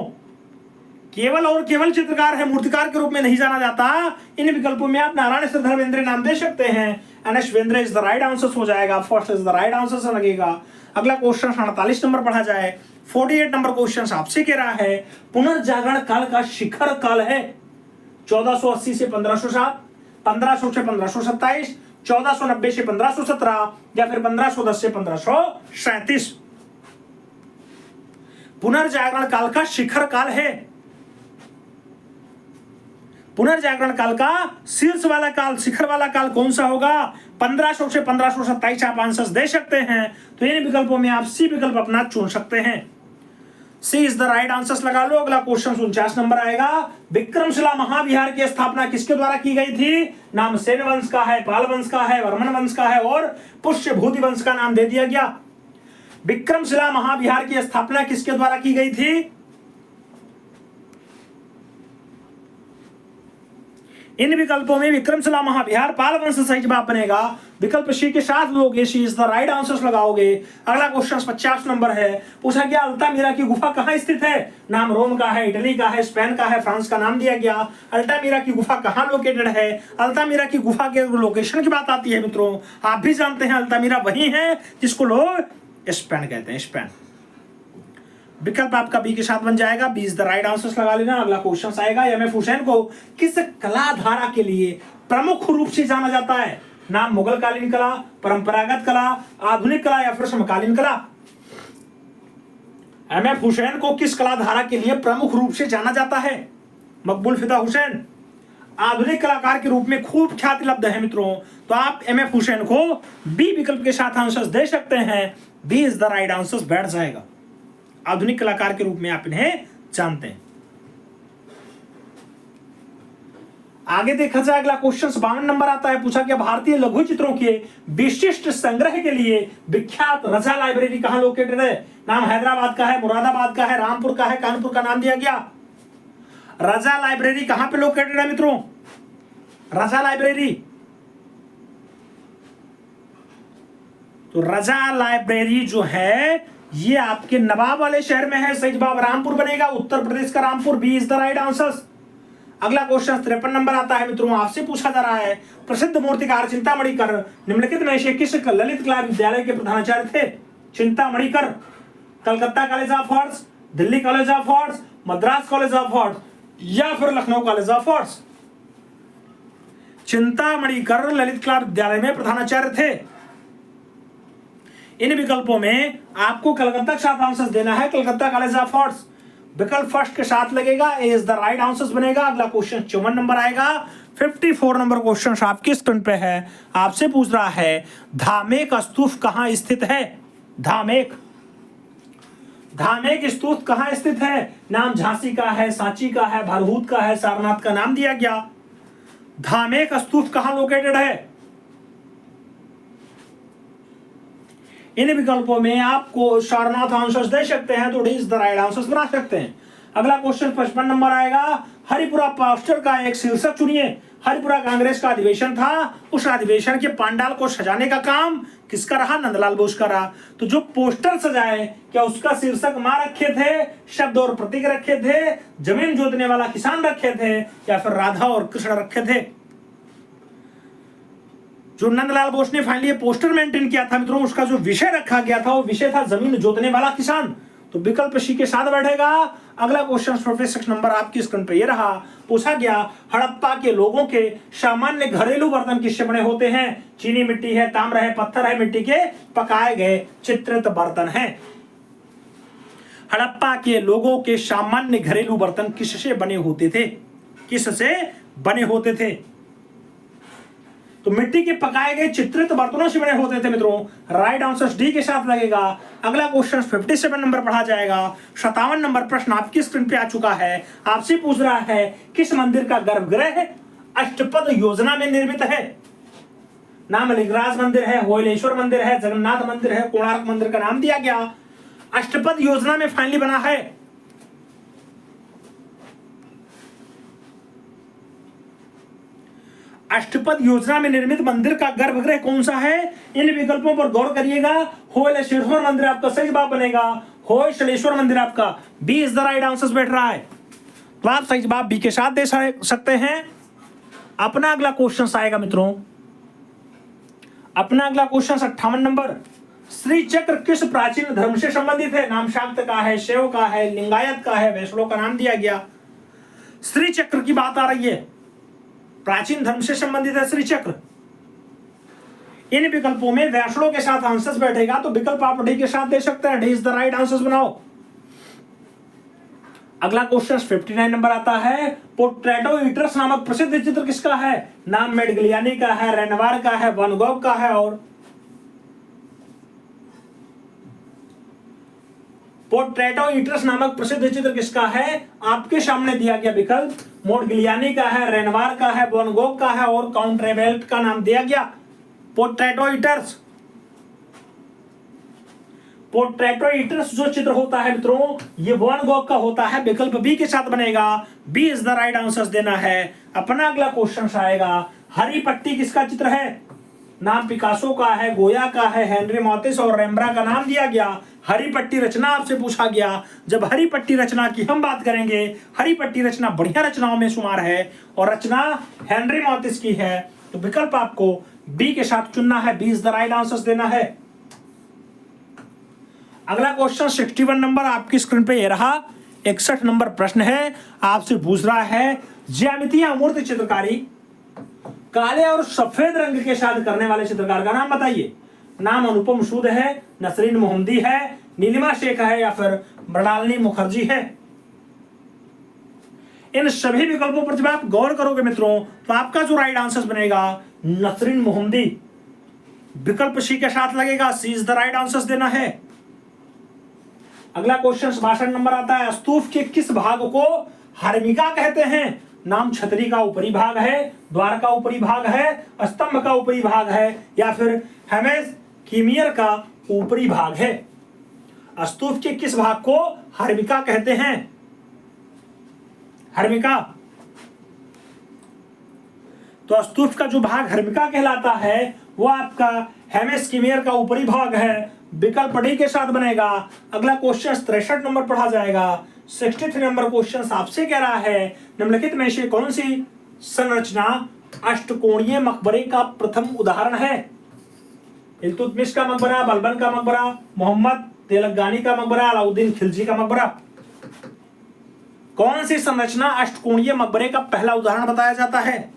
केवल और केवल चित्रकार है, मूर्तिकार के रूप में नहीं जाना जाता। इन विकल्पों में आप नारायण श्रीधर बेंद्रे नाम दे सकते हैं। NS Bendre is the right answer हो जाएगा। First is the right answer लगेगा। अगला क्वेश्चन 48 नंबर पढ़ा जाए। 48 नंबर क्वेश्चन आपसे कह रहा है पुनर्जागरण काल का शिखर काल है 1480 से 1507, 1500 से 1527, 1490 से 1517 या फिर 1510 से 1537। पुनर्जागरण काल का शिखर काल है। पुनर्जागरण काल का शीर्ष वाला काल, शिखर वाला काल कौन सा होगा? 1500 से 1527 आप आंसर दे सकते हैं। तो इन विकल्पों में आप सी विकल्प अपना चुन सकते हैं। सी इज द राइट आंसर लगा लो। अगला क्वेश्चन 49 नंबर आएगा। विक्रमशिला महाविहार की स्थापना किसके द्वारा की गई थी? नाम सेन वंश का है, पाल वंश का है, वर्मन वंश का है और पुष्यभूति वंश का नाम दे दिया गया। विक्रमशिला महाविहार की स्थापना किसके द्वारा की गई थी? इन विकल्पों में विक्रमशिला महाविहार पाल वंश सही जवाब बनेगा। विकल्प सी के साथ लोगे, सी इज द राइट आंसर लगाओगे। अगला क्वेश्चन 50 नंबर है। पूछा गया अल्तामीरा की गुफा कहाँ स्थित है? नाम रोम का है, इटली का है, स्पेन का है, फ्रांस का नाम दिया गया। अल्तामीरा की गुफा कहाँ लोकेटेड है? अल्तामीरा की गुफा के लोकेशन की बात आती है मित्रों, आप भी जानते हैं अल्तामीरा वही है जिसको लोग स्पेन कहते हैं। स्पेन विकल्प आपका बी के साथ बन जाएगा। B is the right answer लगा लेना। अगला क्वेश्चन आएगा, एम एफ हुसैन को किस कला धारा के लिए प्रमुख रूप से जाना जाता है? नाम मुगल कालीन कला, परंपरागत कला, आधुनिक कला या फिर समकालीन कला? एम एफ हुसैन को किस कला धारा के लिए प्रमुख रूप से जाना जाता है? मकबूल फिदा हुसैन आधुनिक कलाकार के रूप में खूब ख्याति लब्ध है मित्रों। तो आप एम एफ हुसैन को बी विकल्प के साथ आंसर दे सकते हैं। B is the right answer बैठ जाएगा। आधुनिक कलाकार के रूप में आप इन्हें जानते हैं। आगे देखा जाए अगला क्वेश्चन 52 नंबर आता है। पूछा कि भारतीय लघु चित्रों के विशिष्ट संग्रह के लिए विख्यात रजा लाइब्रेरी कहां लोकेटेड है? नाम हैदराबाद का है, मुरादाबाद का है, रामपुर का है, कानपुर का नाम दिया गया। रजा लाइब्रेरी कहां पे लोकेटेड है मित्रों? रजा लाइब्रेरी, तो रजा लाइब्रेरी जो है ये आपके नवाब वाले शहर में है। सही जवाब रामपुर बनेगा, उत्तर प्रदेश का Rampur. B is the right answer. अगला क्वेश्चन 53 नंबर आता है मित्रों। आपसे पूछा जा रहा है, प्रसिद्ध मूर्तिकार चिंतामणिकर निम्नलिखित में से किस ललित कला विद्यालय के प्रधानाचार्य थे? Chintamanikar Calcutta college of arts, Delhi college of arts, Madras college of arts या फिर Lucknow college of arts? Chintamanikar ललित कला विद्यालय में प्रधानाचार्य थे। इन विकल्पों में आपको कलकत्ता के साथ आंसर देना है, कलकत्ता कॉलेज ऑफ आर्ट्स। विकल्प फर्स्ट के साथ लगेगा, ए इज द राइट आंसर बनेगा। अगला क्वेश्चन 54 नंबर आएगा। 54 नंबर क्वेश्चन आपकी स्क्रीन पे है। आपसे पूछ रहा है, धामेक स्तूप कहां स्थित है? धामेक स्तूप कहां स्थित है? नाम झांसी का है, सांची का है, भरहूत का है, सारनाथ का नाम दिया गया। धामेक स्तूप कहां लोकेटेड है? इन विकल्पों में आपको सारनाथ आंसर दे सकते हैं, तो D is the right answer बना सकते हैं। अगला क्वेश्चन 55 नंबर आएगा। हरिपुरा पोस्टर का एक शीर्षक चुनिए। हरिपुरा कांग्रेस का अधिवेशन था, उस अधिवेशन के पंडाल को सजाने का काम किसका रहा? नंदलाल बोस का रहा। तो जो पोस्टर सजाए, क्या उसका शीर्षक मां रखे थे, शब्द और प्रतीक रखे थे, जमीन जोतने वाला किसान रखे थे या फिर राधा और कृष्ण रखे थे? जो नंदलाल बोस ने फाइनली पोस्टर मेंटेन किया था मित्रों, उसका जो विषय रखा गया था वो विषय था जमीन जोतने वाला किसान। तो विकल्प सी के साथ बैठेगा। अगला क्वेश्चन 56 नंबर आपकी स्क्रीन पे ये रहा। पूछा गया, हड़प्पा के लोगों के सामान्य घरेलू बर्तन किससे बने होते हैं? चीनी मिट्टी है, ताम्र है, पत्थर है, मिट्टी के पकाए गए चित्रित बर्तन है। हड़प्पा के लोगों के सामान्य घरेलू बर्तन किससे बने होते थे? किससे बने होते थे? तो मिट्टी के पकाए गए चित्रित बर्तनों से बने होते थे मित्रों। राइट आंसर डी के साथ लगेगा। अगला क्वेश्चन 57 नंबर पढ़ा जाएगा। 57 नंबर प्रश्न आपकी स्क्रीन पे आ चुका है। आपसे पूछ रहा है, किस मंदिर का गर्भगृह अष्टपद योजना में निर्मित है? नाम लिंगराज मंदिर है, होयलेश्वर मंदिर है, जगन्नाथ मंदिर है, कोणार्क मंदिर का नाम दिया गया। अष्टपद योजना में फाइनली बना है। अष्टपद योजना में निर्मित मंदिर का गर्भगृह कौन सा है? इन विकल्पों पर गौर करिएगा। होयलेश्वर मंदिर आपका सही जवाब बनेगा। होयलेश्वर मंदिर आपका b is the right answer बैठ रहा है। तो आप सही जवाब बी के साथ दे सकते हैं। अपना अगला क्वेश्चन आएगा मित्रों। अपना अगला क्वेश्चन 58 नंबर। श्री चक्र किस प्राचीन धर्म से संबंधित है? नाम शाक्त का है, शैव का है, लिंगायत का है, वैष्णव का नाम दिया गया। श्री चक्र की बात आ रही है, प्राचीन धर्म से संबंधित है श्री चक्र। इन विकल्पों में वैष्णव के साथ आंसर बैठेगा, तो विकल्प आप डी के साथ दे सकते हैं। D is the right answer बनाओ। अगला क्वेश्चन 59 नंबर आता है। पोर्ट्रेटो ईटर्स नामक प्रसिद्ध चित्र किसका है? नाम मेडिग्लियानी का है, रेनवार का है, वैन गॉग का है और पोर्ट्रेटो ईटर्स नामक प्रसिद्ध चित्र किसका है? आपके सामने दिया गया विकल्प मोडिग्लियानी का है, रेनवार का है, वैन गॉग का है और काउंट रेवेल्ट का नाम दिया गया। पोर्ट्रेटो ईटर्स जो चित्र होता है मित्रों, ये वैन गॉग का होता है। विकल्प बी के साथ बनेगा। B is the right answer देना है। अपना अगला क्वेश्चन आएगा। हरी पट्टी किसका चित्र है? नाम पिकासो का है, गोया का है, हेनरी मॉटिस और रेम्ब्रा का नाम दिया गया। हरी पट्टी रचना आपसे पूछा गया। जब हरी पट्टी रचना की हम बात करेंगे, हरी पट्टी रचना बढ़िया रचनाओं में शुमार है और रचना हेनरी मॉटिस की है। तो विकल्प आपको बी के साथ चुनना है। B is the right answer देना है। अगला क्वेश्चन 61 नंबर आपकी स्क्रीन पे ये रहा। 61 नंबर प्रश्न है, आपसे पूछ रहा है ज्यामितीय अमूर्त चित्रकारी काले और सफेद रंग के साथ करने वाले चित्रकार का नाम बताइए। नाम अनुपम सूद है, नसरीन मोहम्मदी है, नीलिमा शेख है या फिर मृणालिनी मुखर्जी है। इन सभी विकल्पों पर जब आप गौर करोगे मित्रों तो आपका जो राइट आंसर बनेगा नसरीन मोहम्मदी। विकल्प सी के साथ लगेगा, सी इज द राइट आंसर देना है। अगला क्वेश्चन 62 नंबर आता है, स्तूप के किस भाग को हर्मिका कहते हैं। नाम छतरी का ऊपरी भाग है, द्वार का ऊपरी भाग है, स्तंभ का ऊपरी भाग है या फिर हेमेस कीमियर का ऊपरी भाग है। स्तूप के किस भाग को हर्मिका कहते हैं। हर्मिका, तो स्तूप का जो भाग हर्मिका कहलाता है वो आपका हेमेस कीमियर का ऊपरी भाग है। विकल्प डी के साथ बनेगा। अगला क्वेश्चन 63 नंबर पढ़ा जाएगा। 63 नंबर क्वेश्चन आपसे कह रहा है निम्नलिखित में से कौन सी संरचना अष्टकोणीय मकबरे का प्रथम उदाहरण है। इल्तुतमिश का मकबरा, बलबन का मकबरा, मोहम्मद तेलंगानी का मकबरा, अलाउद्दीन खिलजी का मकबरा। कौन सी संरचना अष्टकोणीय मकबरे का पहला उदाहरण बताया जाता है।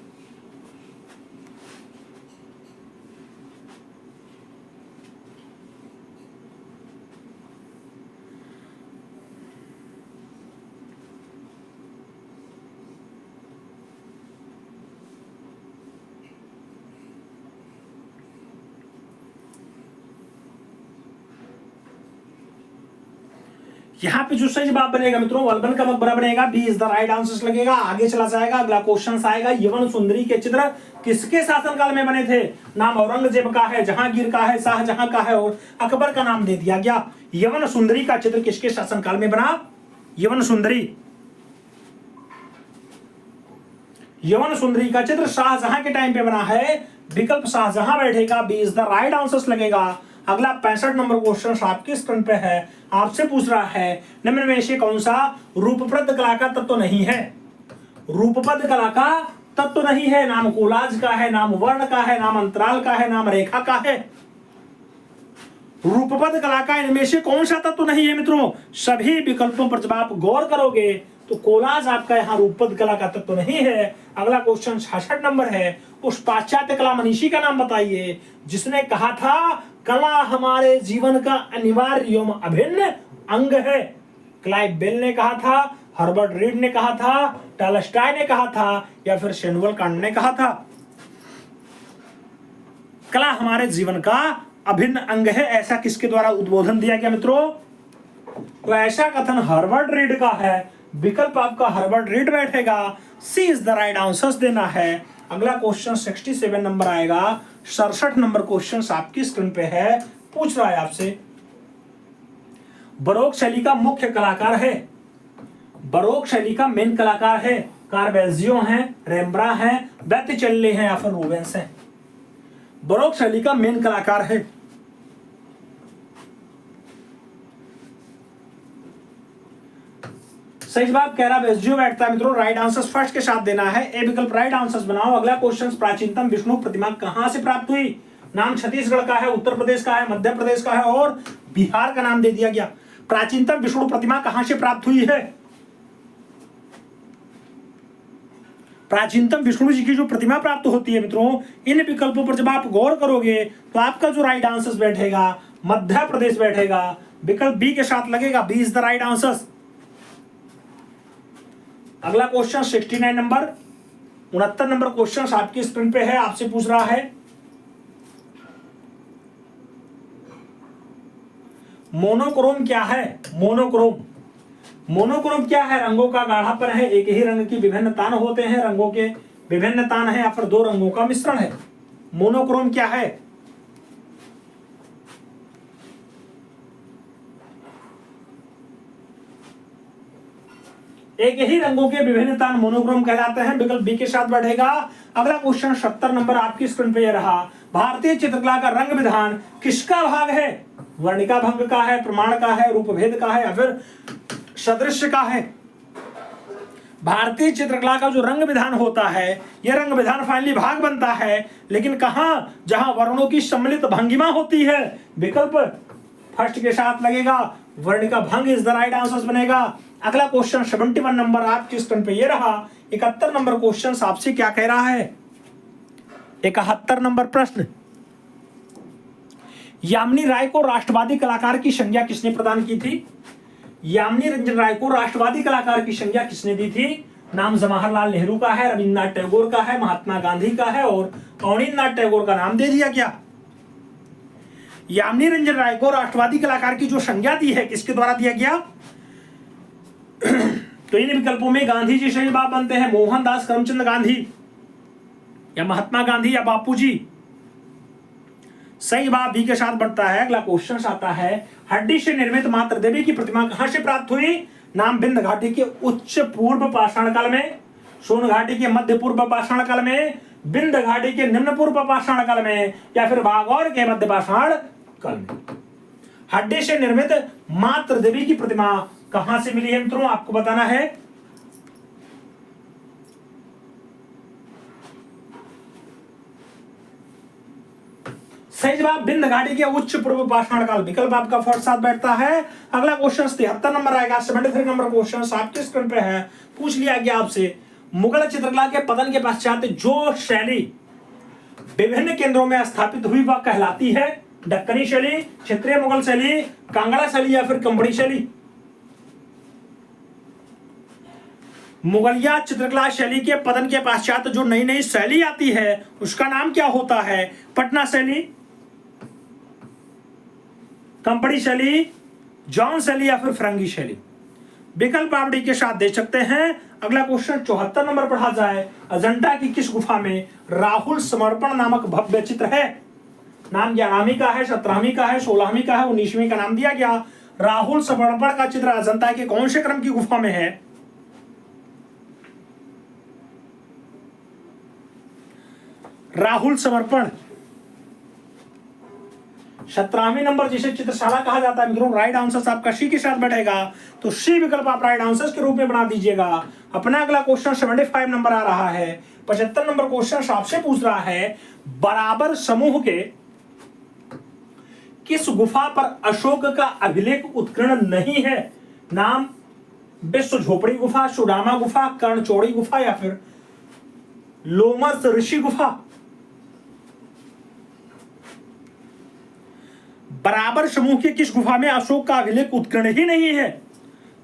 यहाँ पे जो सही जवाब बनेगा मित्रों वल्बन का मकबरा बनेगा, b is the right answer लगेगा। आगे चला जाएगा, अगला क्वेश्चन आएगा, यवन सुंदरी के चित्र किसके शासनकाल में बने थे। नाम औरंगजेब का है, जहांगीर का है, शाहजहां का है और अकबर का नाम दे दिया गया। यवन सुंदरी का चित्र किसके शासनकाल में बना। यवन सुंदरी, यवन सुंदरी का चित्र शाहजहां के टाइम पे बना है। विकल्प शाहजहां बैठेगा, b is the right answer लगेगा। अगला 65 नंबर क्वेश्चन आपके स्क्रीन पे है, आपसे पूछ रहा है निम्न में से कौन सा रूपपद कला का तत्व नहीं है। रूपपद कला का तत्व नहीं है। नाम कोलाज का है, नाम वर्ण का है, नाम अंतराल का है, नाम रेखा का है। रूपपद कला का इनमें से कौन सा तत्व नहीं है मित्रों। सभी विकल्पों पर जब आप गौर करोगे तो कोलाज आपका यहाँ रूपपद कला का तत्व नहीं है। अगला क्वेश्चन 66 नंबर है, उस पाश्चात्य कला मनीषी का नाम बताइए जिसने कहा था कला हमारे जीवन का अनिवार्य एवं अभिन्न अंग है। क्लाइव बेल ने कहा था, हर्बर्ट रीड ने कहा था, टॉलस्टॉय ने कहा था या फिर शैमुअल कांट ने कहा था। कला हमारे जीवन का अभिन्न अंग है, ऐसा किसके द्वारा उद्बोधन दिया गया मित्रों। तो ऐसा कथन हर्बर्ट रीड का है। विकल्प आपका हर्बर्ट रीड बैठेगा, सी इज द राइट आंसर देना है। अगला क्वेश्चन 67 नंबर आएगा। 67 नंबर क्वेश्चन आपकी स्क्रीन पे है, पूछ रहा है आपसे बरोक शैली का मुख्य कलाकार है। बरोक शैली का मेन कलाकार है। कार्वेजियो है, रेम्ब्रा है, बेत्तिचेल्ली है या फिर रूबेंस है। बरोक शैली का मेन कलाकार है। सही जवाब कैरावेजियो बैठता है मित्रों। राइट आंसर फर्स्ट के साथ देना है, ए विकल्प राइट आंसर बनाओ। अगला क्वेश्चन प्राचीनतम विष्णु प्रतिमा कहां से प्राप्त हुई। नाम छत्तीसगढ़ का है, उत्तर प्रदेश का है, मध्य प्रदेश का है और बिहार का नाम दे दिया गया। प्राचीनतम विष्णु प्रतिमा कहां से प्राप्त हुई है। प्राचीनतम विष्णु जी की जो प्रतिमा प्राप्त होती है मित्रों, इन विकल्पों पर जब आप गौर करोगे तो आपका जो राइट आंसर बैठेगा मध्य प्रदेश बैठेगा। विकल्प बी के साथ लगेगा, b is the right answer. अगला क्वेश्चन 69 नंबर 69 नंबर क्वेश्चन आपकी स्क्रीन पे है, आपसे पूछ रहा है मोनोक्रोम क्या है। मोनोक्रोम, मोनोक्रोम क्या है। रंगों का गाढ़ापन है, एक ही रंग की विभिन्न तान होते हैं, रंगों के विभिन्न तान है या फिर दो रंगों का मिश्रण है। मोनोक्रोम क्या है। एक ही रंगों के विभिन्न तान मोनोक्रोम कहलाते हैं। विकल्प बी के साथ बैठेगा। अगला क्वेश्चन 70 नंबर आपकी स्क्रीन पे रहा। भारतीय चित्रकला का रंग विधान किसका भाग है। वर्णिका भंग का है, प्रमाण का है, रूपभेद का है या फिर सदृश्य का है। भारतीय चित्रकला का जो रंग विधान होता है, यह रंग विधान फाइनली भाग बनता है, लेकिन कहां, जहां वर्णों की सम्मिलित भंगिमा होती है। विकल्प फर्स्ट के साथ लगेगा, वर्ण का भंग इज द राइट आंसर बनेगा। अगला क्वेश्चन 71 नंबर आपके स्क्रीन पे ये रहा। 71 नंबर क्वेश्चन आपसे क्या कह रहा है? 71 नंबर प्रश्न, यामिनी राय को राष्ट्रवादी कलाकार की संज्ञा किसने प्रदान की थी? यामिनी रंजन राय को राष्ट्रवादी कलाकार की संज्ञा किसने दी थी? नाम जवाहरलाल नेहरू का है, रविन्द्रनाथ टैगोर का है, महात्मा गांधी का है और अवनींद्रनाथ टैगोर का नाम दे दिया गया। यामिनी रंजन राय को राष्ट्रवादी कलाकार की जो संज्ञा दी है किसके द्वारा दिया गया? तो इन विकल्पों में गांधी जी सही जवाब बनते हैं, मोहनदास करमचंद गांधी या महात्मा गांधी या बापूजी। सही जवाब बी के साथ बनता है। अगला क्वेश्चन आता है, हड्डी से निर्मित मातृ देवी की प्रतिमा कहां से प्राप्त हुई? नाम विंध्य घाटी के उच्च पूर्व पाषाण काल में, सोन घाटी के मध्य पूर्व पाषाण काल में, विंध्य घाटी के निम्न पूर्व पाषाण काल में या फिर भागौर के मध्य पाषाण काल में। हड्डी से निर्मित मातृ देवी की प्रतिमा कहां से मिली है मित्रों? आपको बताना है। सही जवाब विंध्य घाटी के उच्च पूर्व पाषाण काल, विकल्प आपका फर्स्ट साथ बैठता है। अगला क्वेश्चन 73 नंबर आएगा। 73 नंबर क्वेश्चन आपके स्क्रीन पे है। पूछ लिया गया आपसे, मुगल चित्रकला के पतन के पश्चात जो शैली विभिन्न केंद्रों में स्थापित हुई वह कहलाती है? दक्कनी शैली, क्षेत्रीय मुगल शैली, कांगड़ा शैली या फिर कंबड़ी शैली? मुगलिया चित्रकला शैली के पतन के पश्चात जो नई नई शैली आती है उसका नाम क्या होता है? पटना शैली, कंपड़ी शैली, जॉन शैली या फिर फरंगी शैली? विकल्प आप डी के साथ दे सकते हैं। अगला क्वेश्चन 74 नंबर पढ़ा जाए। अजंता की किस गुफा में राहुल समर्पण नामक भव्य चित्र है? नाम 11वीं का है, 17वीं का है, 16वीं का है, 19वीं का नाम दिया गया। राहुल समर्पण का चित्र अजंता के कौन से क्रम की गुफा में है? राहुल समर्पण 17वीं नंबर जिसे चित्रशाला कहा जाता है मित्रों। राइट आंसर आपका सी के साथ बैठेगा, तो सी विकल्प आप राइट आंसर के रूप में बना दीजिएगा। अपना अगला क्वेश्चन 75 नंबर आ रहा है। 75 नंबर क्वेश्चन आपसे पूछ रहा है, बराबर समूह के किस गुफा पर अशोक का अभिलेख उत्कीर्ण नहीं है? नाम विश्व झोपड़ी गुफा, सुदामा गुफा, कर्णचौड़ी गुफा या फिर लोमस ऋषि गुफा? बराबर समूह के किस गुफा में अशोक का अभिलेख उत्कीर्ण ही नहीं है?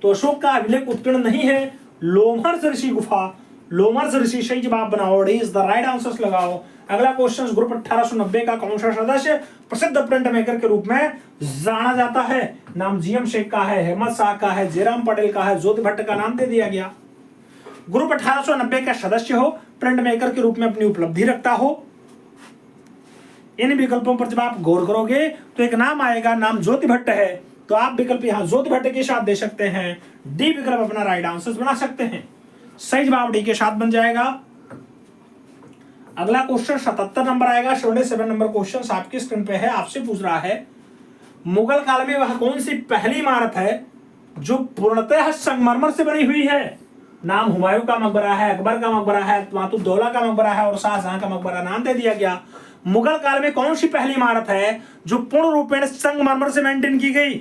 तो अशोक का अभिलेख उत्कीर्ण नहीं है लोमहर्ष ऋषि गुफा। लोमहर्ष ऋषि सही जवाब बनाओ, इज द राइट आंसर लगाओ। अगला क्वेश्चन, ग्रुप 1890 का कौन सा सदस्य प्रसिद्ध प्रिंट मेकर के रूप में जाना जाता है? नाम जीएम शेख का है, हेमंत शाह का है, जयराम पटेल का है, ज्योति भट्ट का नाम दे दिया गया। ग्रुप 1890 का सदस्य हो, प्रिंट मेकर के रूप में अपनी उपलब्धि रखता हो। इन विकल्पों पर जब आप गौर करोगे तो एक नाम आएगा, नाम ज्योति भट्ट है, तो आप विकल्प यहां ज्योति भट्ट के साथ दे सकते हैं। डी विकल्प अपना राइट आंसर बना सकते हैं। सही जवाब डी के साथ बन जाएगा। अगला क्वेश्चन 77 नंबर आएगा। 77 नंबर क्वेश्चन आपकी स्क्रीन पे है। आपसे पूछ रहा है, मुगल काल में वह कौन सी पहली इमारत है जो पूर्णतः संगमरमर से बनी हुई है? नाम हुमायूं का मकबरा है, अकबर का मकबरा है, तमातुद्दौला का मकबरा है और शाहजहां का मकबरा नाम दे दिया गया। मुगल काल में कौन सी पहली इमारत है जो पूर्ण रूपेण संगमरमर से मेंटेन की गई?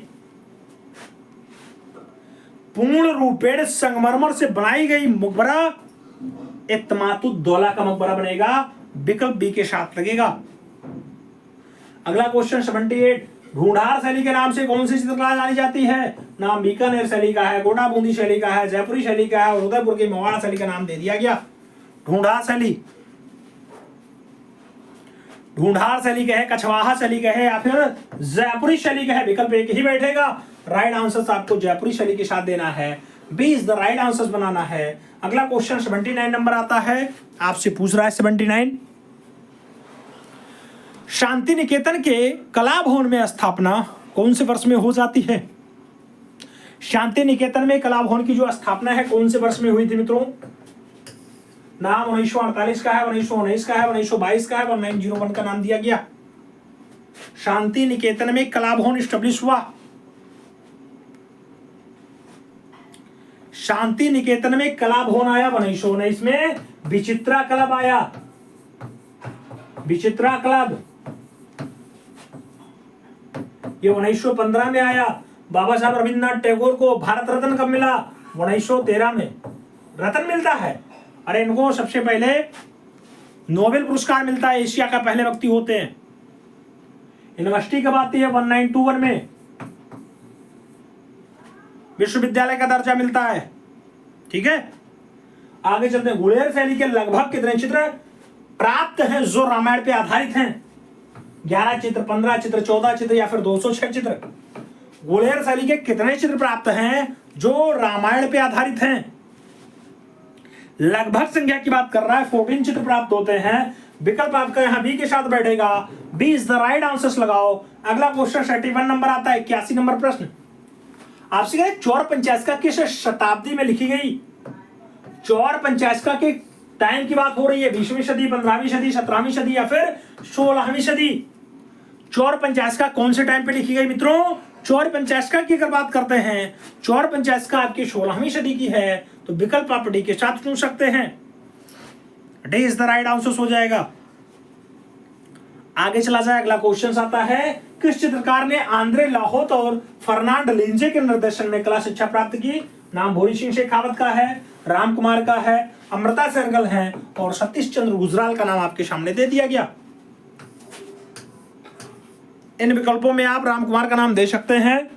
पूर्ण रूपेण संगमरमर से बनाई गई मकबरा तमातुद्दौला का मकबरा बनेगा। विकल्प बी के साथ लगेगा। अगला क्वेश्चन 78, ढूंढार शैली के नाम से कौन सी चित्रकला जानी जाती है? नाम बीकानेर शैली का है, गोंडा बूंदी शैली का है, जयपुरी शैली का है और उदयपुर की मेवाड़ शैली का नाम दे दिया गया। ढूंढार शैली, ढूंढार शैली का है, कछवाहा शैली का है या फिर जयपुरी शैली का है? विकल्प एक ही बैठेगा। राइट आंसर आपको जयपुरी शैली के साथ देना है। B is the right answer बनाना है। अगला क्वेश्चन 79 नंबर आता है। आपसे पूछ रहा है 79, शांति निकेतन के कला भवन में स्थापना कौन से वर्ष में हो जाती है? शांति निकेतन में कला भवन की जो स्थापना है कौन से वर्ष में हुई थी मित्रों? नाम 1948 का है, 1919 का है, 1922 का है और 1901 का नाम दिया गया। शांति निकेतन में कला भवन स्टेब्लिश हुआ। शांति निकेतन में कला भवन आया 1919 में। विचित्रा क्लब आया, विचित्रा क्लब ये 1915 में आया। बाबा साहब रविन्द्रनाथ टैगोर को भारत रत्न कब मिला? 1913 में रत्न मिलता है। अरे इनको सबसे पहले नोबेल पुरस्कार मिलता है, एशिया का पहले व्यक्ति होते हैं। यूनिवर्सिटी कब आती है? 1921 में विश्वविद्यालय का दर्जा मिलता है। ठीक है, आगे चलते हैं। गुलेर शैली के लगभग कितने चित्र प्राप्त हैं जो रामायण पे आधारित हैं? 11 चित्र, 15 चित्र, 14 चित्र या फिर 206 चित्र? गुलेर शैली के कितने चित्र प्राप्त हैं जो रामायण पे आधारित हैं? लगभग संख्या की बात कर रहा है। 14 चित्र प्राप्त होते हैं। विकल्प आपका यहां बी के साथ बैठेगा। B is the right answer लगाओ। अगला क्वेश्चन 31 नंबर आता है, 81 नंबर प्रश्न आपसे कहे चौर पंचायत किस शताब्दी में लिखी गई? चौर पंचायत के टाइम की बात हो रही है। 20वीं सदी, 15वीं सदी, 17वीं सदी या फिर 16वीं सदी? चौर पंचायत कौन से टाइम पे लिखी गई मित्रों? चौर पंचायत की अगर बात करते हैं, चौर पंचायत आपकी 16वीं सदी की है, तो विकल्प आप डी के साथ चुन सकते हैं। D is the right answer हो जाएगा। आगे चला जाए, अगला क्वेश्चन आता है, किस चित्रकार ने आंद्रे लाहोत और फर्नांड लिंजे के निर्देशन में कला शिक्षा प्राप्त की? नाम भूरी सिंह शेखावत का है, राम कुमार का है, अमृता सहगल है और सतीश चंद्र गुजराल का नाम आपके सामने दे दिया गया। इन विकल्पों में आप राम कुमार का नाम दे सकते हैं।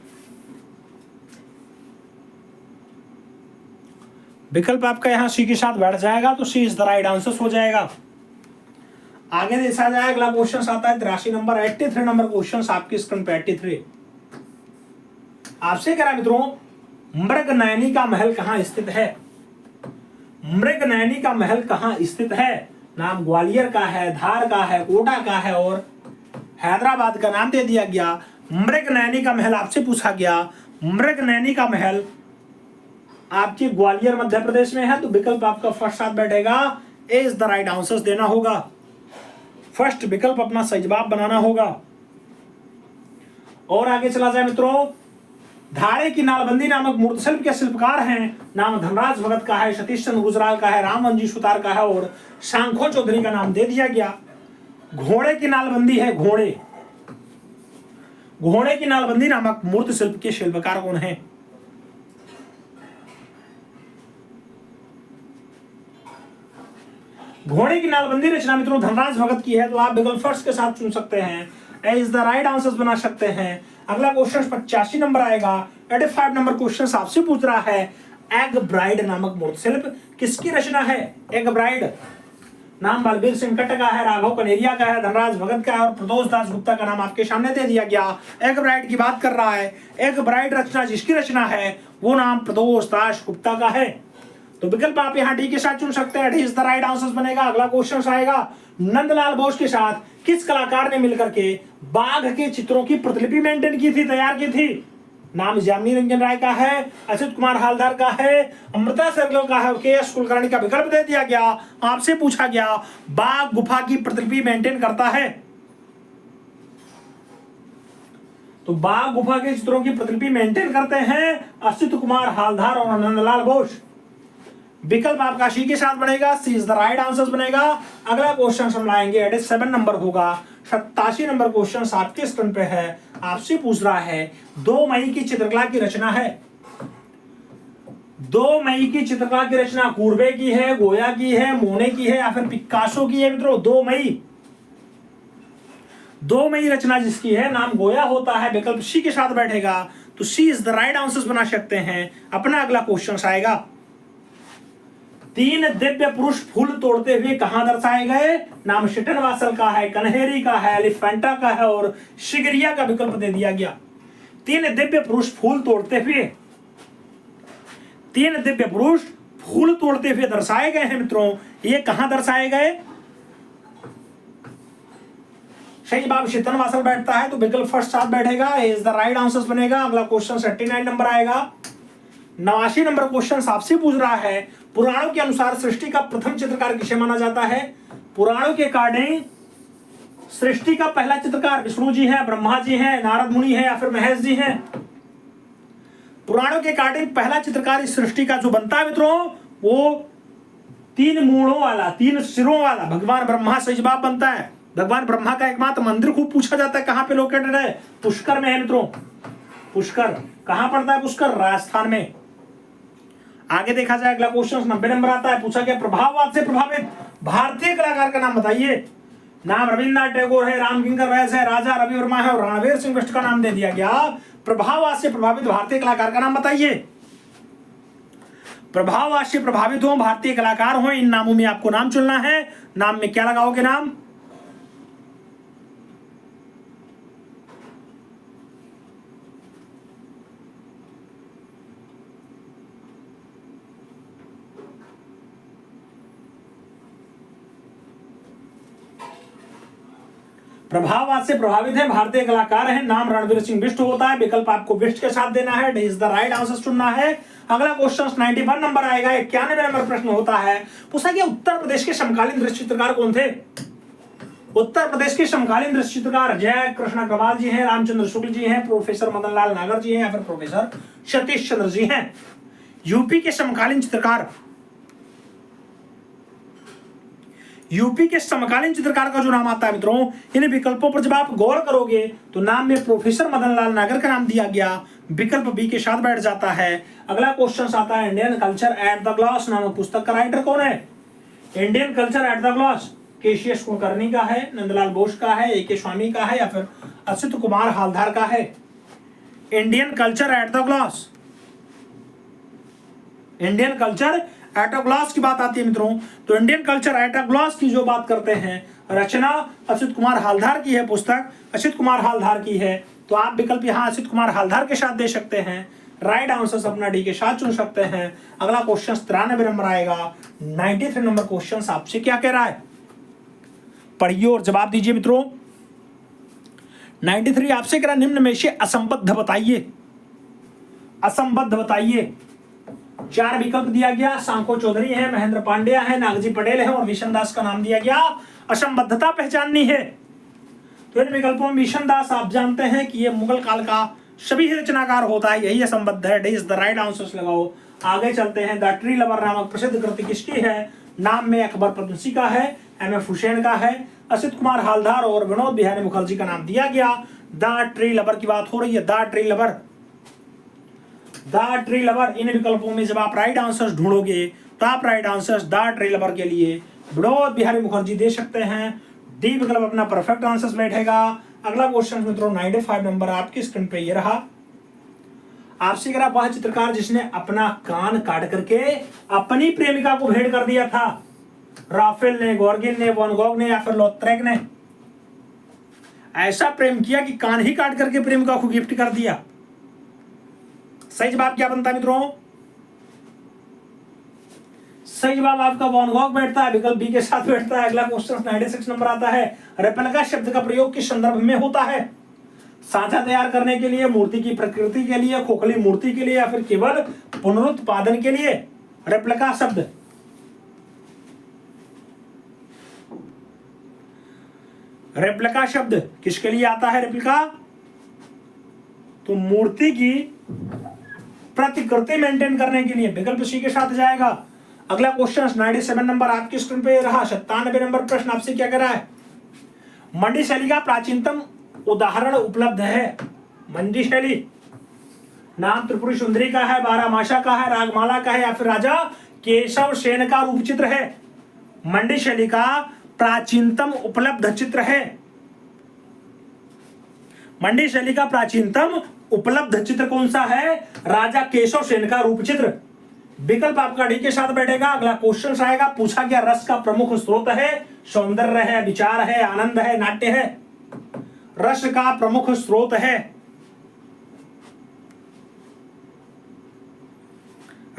विकल्प आपका यहां सी के साथ बैठ जाएगा, तो सी इज द राइट आंसर हो जाएगा। आगे देखा जाए, अगला क्वेश्चन आता है 83 नंबर, 83 नंबर क्वेश्चन आपकी स्क्रीन पे 83 आपसे कह रहा है मित्रों, मृगनयनी का महल कहां स्थित है? मृगनयनी का महल कहां स्थित है? नाम ग्वालियर का है, धार का है, कोटा का है और हैदराबाद का नाम दे दिया गया। मृगनयनी का महल आपसे पूछा गया। मृगनयनी का महल आपकी ग्वालियर मध्य प्रदेश में है, तो विकल्प आपका फर्स्ट साथ बैठेगा। ए इज द राइट आंसर देना होगा। फर्स्ट विकल्प अपना सही जवाब बनाना होगा। और आगे चला जाए मित्रों, धारे की नालबंदी नामक मूर्तिशिल्प के शिल्पकार हैं। नाम धनराज भगत का है, सतीश चंद्र गुजराल का है, रामवंजी सुतार का है और सांखो चौधरी का नाम दे दिया गया। घोड़े की नालबंदी है, घोड़े की नालबंदी नामक मूर्तिशिल्प के शिल्पकार कौन है? घोड़े की नालबंदी रचना मित्रों धनराज भगत की है, तो आप विकल्प फर्स्ट के साथ चुन सकते हैं। ए इज द राइट आंसर बना सकते हैं। अगला क्वेश्चन 85 नंबर आएगा। 85 नंबर क्वेश्चन आपसे पूछ रहा है, एग ब्राइड नामक मूर्तिशिल्प किसकी रचना है? एग ब्राइड नाम बलबीर सिंह कट्ट का है, राघव कनेरिया का है, धनराज भगत का है और प्रदोष दास गुप्ता का नाम आपके सामने दे दिया गया। एग ब्राइड की बात कर रहा है। एग ब्राइड रचना जिसकी रचना है वो नाम प्रदोष दास गुप्ता का है, तो विकल्प आप यहाँ डी के साथ चुन सकते हैं। D is the right answer बनेगा। अगला क्वेश्चन आएगा, नंदलाल बोस के साथ किस कलाकार ने मिलकर के बाघ के चित्रों की प्रतिलिपि मेंटेन की थी, तैयार की थी? नाम जामिनी रंजन राय का है, अच्युत कुमार हालदार का है, अमृता सहगल का है और के एस कुलकर्णी का विकल्प दे दिया गया। आपसे पूछा गया बाघ गुफा की प्रतिलिपि मेंटेन करता है, तो बाघ गुफा के चित्रों की प्रतिलिपि मेंटेन करते हैं अच्युत कुमार हालदार और नंदलाल बोस। विकल्प आपका सी के साथ बनेगा। सी इज द राइट आंसर बनेगा। अगला क्वेश्चन हम लाएंगे 87 नंबर होगा। 87 नंबर क्वेश्चन आपके स्क्रीन पे है। आपसे पूछ रहा है 2 मई की चित्रकला की रचना है। 2 मई की चित्रकला की रचना कूर्बे की है, गोया की है, मोने की है या फिर पिकासो की है मित्रों? 2 मई रचना जिसकी है नाम गोया होता है, विकल्प सी के साथ बैठेगा, तो सी इज द राइट आंसर बना सकते हैं। अपना अगला क्वेश्चन आएगा, 3 दिव्य पुरुष फूल तोड़ते हुए कहां दर्शाए गए? नाम शिटनवासल का है, कन्हेरी का है, एलिफेंटा का है और शिगरिया का विकल्प दे दिया गया। 3 दिव्य पुरुष फूल तोड़ते हुए, 3 दिव्य पुरुष फूल तोड़ते हुए दर्शाए गए हैं मित्रों। ये कहां दर्शाए गए? सही जवाब शिटनवासल बैठता है, तो विकल्प फर्स्ट साथ बैठेगा। इज द राइट आंसर बनेगा। अगला क्वेश्चन 89 नंबर आएगा। 89 नंबर क्वेश्चन आपसे पूछ रहा है, पुराणों के अनुसार सृष्टि का प्रथम चित्रकार किसे माना जाता है? पुराणों के अकॉर्डिंग सृष्टि का पहला चित्रकार विष्णु जी है, ब्रह्मा जी हैं, नारद मुनि है या फिर महेश जी हैं? पुराणों के अकॉर्डिंग पहला चित्रकार इस सृष्टि का जो बनता है मित्रों, वो 3 मूढ़ों वाला, 3 सिरों वाला भगवान ब्रह्मा से जवाब बनता है। भगवान ब्रह्मा का एकमात्र मंदिर खूब पूछा जाता है, कहां पे लोकेटेड है? पुष्कर में है मित्रों। पुष्कर कहां पड़ता है? पुष्कर राजस्थान में। आगे देखा जाए अगला क्वेश्चन 90 नंबर आता है। पूछा गया प्रभाववाद से प्रभावित भारतीय कलाकार का नाम बताइए। नाम रविन्द्रनाथ टैगोर है, रामकिंकर वैस है, राजा रवि वर्मा है और रणवीर सिंह बिष्ट का नाम दे दिया गया। प्रभाववाद से प्रभावित भारतीय कलाकार का नाम बताइए। प्रभाववाद से प्रभावित हो, भारतीय कलाकार हो, इन नामों में आपको नाम चुनना है। नाम में क्या लगाओगे? नाम प्रभाववाद से प्रभावित है, भारतीय कलाकार है, नाम रणवीर सिंह बिष्ट होता है। विकल्प आपको बिष्ट के साथ देना है, इज द राइट आंसर चुनना है। अगला क्वेश्चन 91 नंबर आएगा। 91 नंबर प्रश्न होता है। पूछा गया उत्तर प्रदेश के समकालीन दृश्य चित्रकार कौन थे? उत्तर प्रदेश के समकालीन दृश्य चित्रकार जय कृष्ण अग्रवाल जी हैं, रामचंद्र शुक्ल जी हैं, प्रोफेसर मदन लाल नागर जी हैं या फिर प्रोफेसर सतीश चंद्र जी हैं। यूपी के समकालीन चित्रकार, यूपी के समकालीन चित्रकार का जो नाम आता है मित्रों, इन विकल्पों पर जब आप गौर करोगे तो नाम में प्रोफेसर मदन लाल नागर का नाम दिया गया, विकल्प बी के साथ बैठ जाता है। अगला क्वेश्चन आता है Indian culture at the glass नामक पुस्तक का राइटर कौन है? Indian culture at the glass KCS Kulkarni का है, नंदलाल बोस का है, ए.के. स्वामी का है या फिर अच्युत कुमार हालधार का है? Indian culture at the glass, Indian culture at a glass की बात आती है मित्रों, तो Indian culture at a glass की जो बात करते हैं, रचना अच्युत कुमार हालधार की है, पुस्तक अच्युत कुमार हालधार की है। तो आप विकल्प यहाँ अच्युत कुमार हालधार के साथ दे सकते हैं। राइट आंसर अपना डी के साथ चुन सकते हैं। अगला क्वेश्चन 93 नंबर आएगा। 93 नंबर क्वेश्चन आपसे क्या कह रहा है? पढ़िए और जवाब दीजिए मित्रों। 93 आपसे कह रहा निम्न में से असंबद्ध बताइए, असंबद्ध बताइए। 4 विकल्प दिया गया, सांको चौधरी है, महेंद्र पांड्या है, नागजी पटेल है और विशन दास का नाम दिया गया। असंबद्धता पहचाननी है तो इन विकल्पों में विशन दास आप जानते हैं कि ये मुगल काल का सभी रचनाकार होता है, यही असंबद्ध है। इज द राइट आंसर लगाओ। आगे चलते हैं। द ट्री लवर नामक प्रसिद्ध कृति किसकी है? नाम में अकबर पद्मसी का है, एम.एफ. हुसैन का है, अच्युत कुमार हालधार और विनोद बिहारी मुखर्जी का नाम दिया गया। द ट्री लवर की बात हो रही है। The tree lover, the tree lover. इन विकल्पों में जब आप राइट आंसर ढूंढोगे तो आप right answer the tree lover के लिए विनोद बिहारी मुखर्जी दे सकते हैं। डी विकल्प अपना परफेक्ट आंसर बैठेगा। अगला क्वेश्चन मित्रों 95 नंबर आपकी स्क्रीन पे ये रहा। आपसे कह रहा वह चित्रकार जिसने अपना कान काट करके अपनी प्रेमिका को भेंट कर दिया था। राफेल ने, गॉर्गिन ने, वैन गॉग ने या फिर लॉथरेक ने ऐसा प्रेम किया कि कान ही काट करके प्रेमिका को गिफ्ट कर दिया। सही जवाब क्या बनता है मित्रों? सही जवाब आपका वैन गॉग बैठता है, विकल्प बी के साथ बैठता है। अगला क्वेश्चन 96 नंबर आता है। रेप्लिका शब्द का प्रयोग किस संदर्भ में होता है? सांचा तैयार करने के लिए, मूर्ति की प्रकृति के लिए, खोखली मूर्ति के लिए या फिर केवल पुनरुत्पादन के लिए? रेप्लिका शब्द, रेप्लिका शब्द किसके लिए आता है? रेप्लिका तो मूर्ति की प्रतिकृति मेंटेन करने के लिए, विकल्प सी के साथ जाएगा। अगला क्वेश्चन 97 नंबर आपकी स्क्रीन पे रहा। 97 नंबर प्रश्न आपसे क्या कर रहा है? मंडी शैली का प्राचीनतम उदाहरण उपलब्ध है। मंडी शैली नाम त्रिपुरी सुंदरी का है, बारामाशा का है, रागमाला का है या फिर राजा केशव सेन का रूप चित्र है? मंडी शैली का प्राचीनतम उपलब्ध चित्र है। मंडी शैली का प्राचीनतम उपलब्ध चित्र कौन सा है? राजा केशव सेन का रूप चित्र। विकल्प आपका डी के साथ बैठेगा। अगला क्वेश्चन आएगा। पूछा गया रस का प्रमुख स्रोत है, सौंदर्य है, विचार है, आनंद है, नाट्य है? रस का प्रमुख स्रोत है,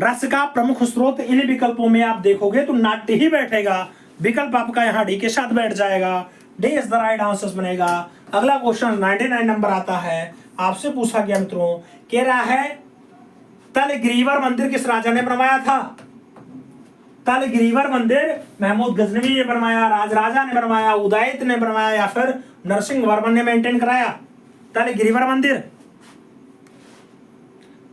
रस का प्रमुख स्रोत इन विकल्पों में आप देखोगे तो नाट्य ही बैठेगा। विकल्प आपका यहां डी के साथ बैठ जाएगा। D is the right answer बनेगा। अगला क्वेश्चन 99 नंबर आता है। आपसे पूछा गया मित्रों, कह रहा है तलग्रीवर मंदिर किस राजा ने बनवाया था? तलग्रीवर मंदिर महमूद गजनवी ने बनवाया, राजराजा ने बनवाया, उदयित ने बनवाया या फिर नरसिंह वर्मन ने मेंटेन कराया? तलग्रीवर मंदिर,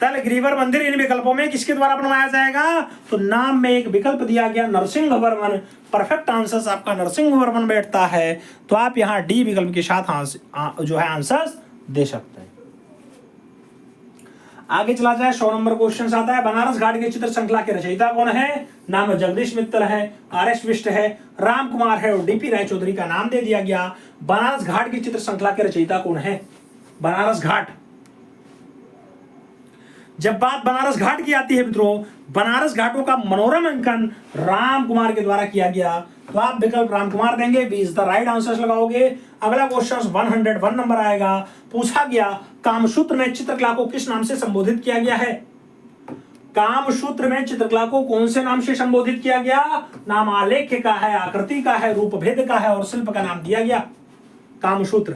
तलग्रीवर मंदिर इन विकल्पों में किसके द्वारा बनवाया जाएगा? तो नाम में एक विकल्प दिया गया नरसिंहवर्मन। परफेक्ट आंसर आपका नरसिंहवर्मन बैठता है, तो आप यहाँ डी विकल्प के साथ जो है आंसर दे सकते हैं। आगे चला जाए, 100 नंबर क्वेश्चन आता है, बनारस घाट की चित्र श्रृंखला के रचयिता कौन है? नाम जगदीश मित्तल है, आर.एस. बिष्ट है, राम कुमार है और डी.पी. रायचौधरी का नाम दे दिया गया। बनारस घाट की चित्र श्रृंखला के रचयिता कौन है? बनारस घाट। जब बात बनारस घाट की आती है मित्रों, बनारस घाटों का मनोरम अंकन राम कुमार के द्वारा किया गया, तो आप विकल्प राम कुमार देंगे, b is the right answer लगाओगे। अगला क्वेश्चन 101 नंबर आएगा, पूछा गया कामसूत्र में चित्रकला को किस नाम से संबोधित किया गया है? कामसूत्र में चित्रकला को कौन से नाम से संबोधित किया गया? नाम आलेख्य का है, आकृति का है, रूप भेद का है और शिल्प का नाम दिया गया। कामसूत्र,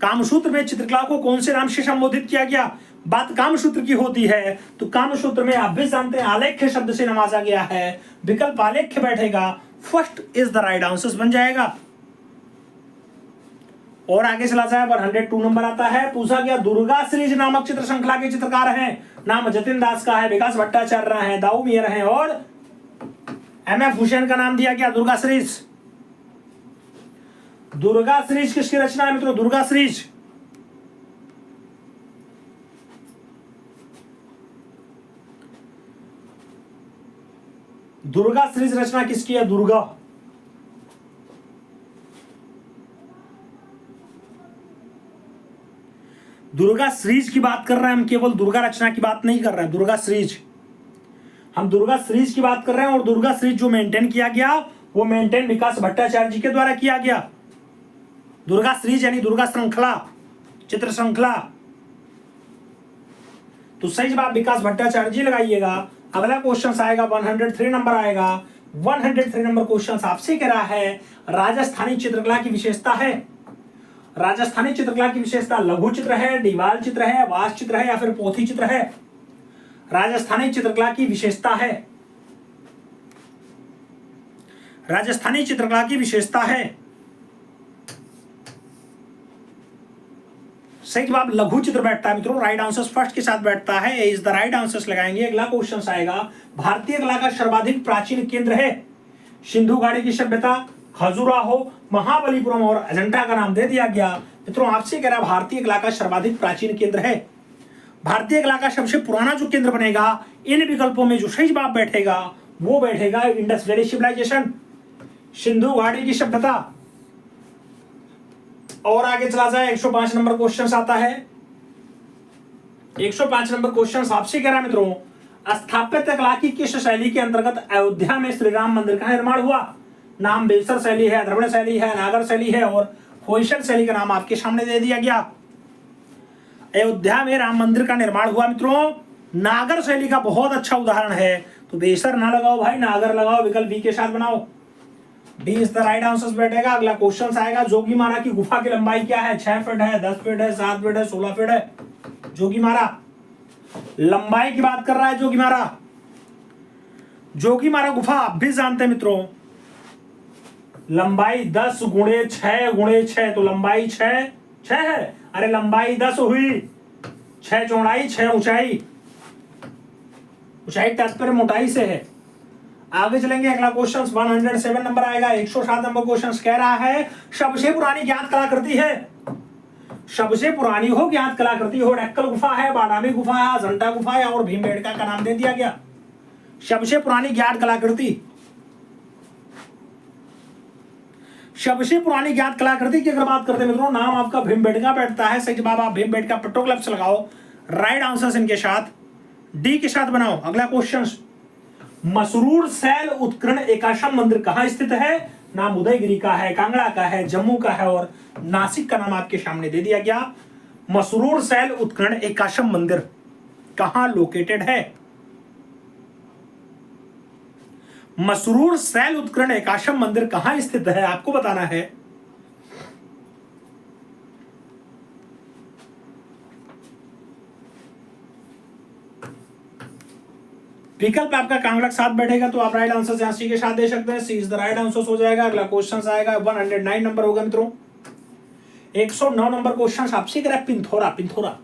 कामसूत्र में चित्रकला को कौन से नाम से संबोधित किया गया? बात कामसूत्र की होती है तो कामसूत्र में आप भी जानते हैं आलेख्य शब्द से नवाजा गया है, विकल्प आलेख्य बैठेगा, first is the right answer बन जाएगा। और आगे चला जाए, 102 नंबर आता है, पूछा गया दुर्गा सीरीज नामक चित्र श्रृंखला के चित्रकार हैं, नाम जतिन दास का है, विकास भट्टाचार्य है, दाऊ मेयर है और एम.एफ. हुसैन का नाम दिया गया। दुर्गा सीरीज, दुर्गा सीरीज किसकी रचना है मित्रों? दुर्गा सीरीज दुर्गा सीरीज रचना किसकी है? दुर्गा, दुर्गा सीरीज की बात कर रहे हैं हम, केवल दुर्गा रचना की बात नहीं कर रहे हैं। दुर्गा सीरीज, हम दुर्गा सीरीज की बात कर रहे हैं और दुर्गा सीरीज जो मेंटेन किया गया वो मेंटेन विकास भट्टाचार्य जी के द्वारा किया गया। दुर्गा सीरीज यानी दुर्गा श्रृंखला, चित्र श्रृंखला, तो सही जवाब विकास भट्टाचार्य जी लगाइएगा। अगला क्वेश्चन आएगा 103 नंबर आएगा। 103 नंबर क्वेश्चन आपसे कह रहा है राजस्थानी चित्रकला की विशेषता है। राजस्थानी चित्रकला की विशेषता लघु चित्र है, दीवार चित्र है, वास चित्र है या फिर पोथी चित्र है? राजस्थानी चित्रकला की विशेषता है, राजस्थानी चित्रकला की विशेषता है, सही जवाब लघु चित्र बैठता है मित्रों, राइट आंसर फर्स्ट के साथ बैठता है, ए इज द राइट आंसर लगाएंगे। अगला क्वेश्चन आएगा, भारतीय कला का सर्वाधिक प्राचीन केंद्र है। सिंधु घाटी की सभ्यता, खजुराहो, महाबलीपुरम और अजंता का नाम दे दिया गया। मित्रों आपसे कह रहा है भारतीय कला का सर्वाधिक प्राचीन केंद्र है। भारतीय कला का सबसे पुराना जो केंद्र बनेगा, इन विकल्पों में जो सही जवाब बैठेगा वो बैठेगा इंडस वैली सिविलाइजेशन, सिंधु घाटी की सभ्यता। और आगे चला जाए, 105 नंबर क्वेश्चन आता है। 105 नंबर क्वेश्चन आपसे कह रहा है मित्रों, स्थापत्य कला की किस शैली के अंतर्गत अयोध्या में श्री राम मंदिर का निर्माण हुआ? नाम बेलसर शैली है, द्रविड़ शैली है, नागर शैली है और होयसल शैली का नाम आपके सामने दे दिया गया। अयोध्या में राम मंदिर का निर्माण हुआ मित्रों, नागर शैली का बहुत अच्छा उदाहरण है, तो बेलसर ना लगाओ भाई, नागर लगाओ, विकल्प बी के साथ बनाओ, b is the right answer बैठेगा। अगला क्वेश्चन आएगा, जोगीमारा की गुफा की लंबाई क्या है? 6 फीट है, 10 फीट है, 7 फीट है, 16 फीट है? जोगीमारा लंबाई की बात कर रहा है। जोगीमारा, जोगीमारा गुफा आप भी जानते हैं मित्रों, लंबाई 10 × 6 × 6, तो लंबाई 6 है, अरे लंबाई 10 हुई, 6 चौड़ाई, 6 ऊंचाई, ऊंचाई तात्पर्य मोटाई से है। आगे चलेंगे, अगला क्वेश्चन 107 नंबर आएगा। 107 नंबर क्वेश्चन कह रहा है सबसे पुरानी ज्ञात कलाकृति है। सबसे पुरानी हो ज्ञात कलाकृति हो, डक्कल गुफा है, बादामी गुफा है, अजंता गुफा है और भीमबेटका का नाम दे दिया गया। सबसे पुरानी ज्ञात कलाकृति, सबसे पुरानी ज्ञात कलाकृति की अगर बात करते हैं मित्रों, नाम आपका भीमबेटका बैठता है। सही जवाब आप भीमबेटका पेट्रोग्लिफ्स लगाओ, राइट आंसर इनके साथ डी के साथ बनाओ। अगला क्वेश्चन, मसरूर सैल उत्कीर्ण एकाशम मंदिर कहां स्थित है? नाम उदयगिरी का है, कांगड़ा का है, जम्मू का है और नासिक का नाम आपके सामने दे दिया गया। मसरूर सैल उत्कीर्ण एकाशम मंदिर कहां लोकेटेड है? मसरूर सैल उत्कीर्ण एकाशम मंदिर कहां स्थित है, आपको बताना है। विकल्प आपका कांगड़ा के साथ बैठेगा तो आप राइट आंसर यहां सी के साथ दे सकते हैं, सी इज द राइट आंसर हो जाएगा। अगला क्वेश्चन आएगा 109 नंबर होगा मित्रों। 109 नंबर क्वेश्चन आपसे करा पिंथोरा। पिंथोरा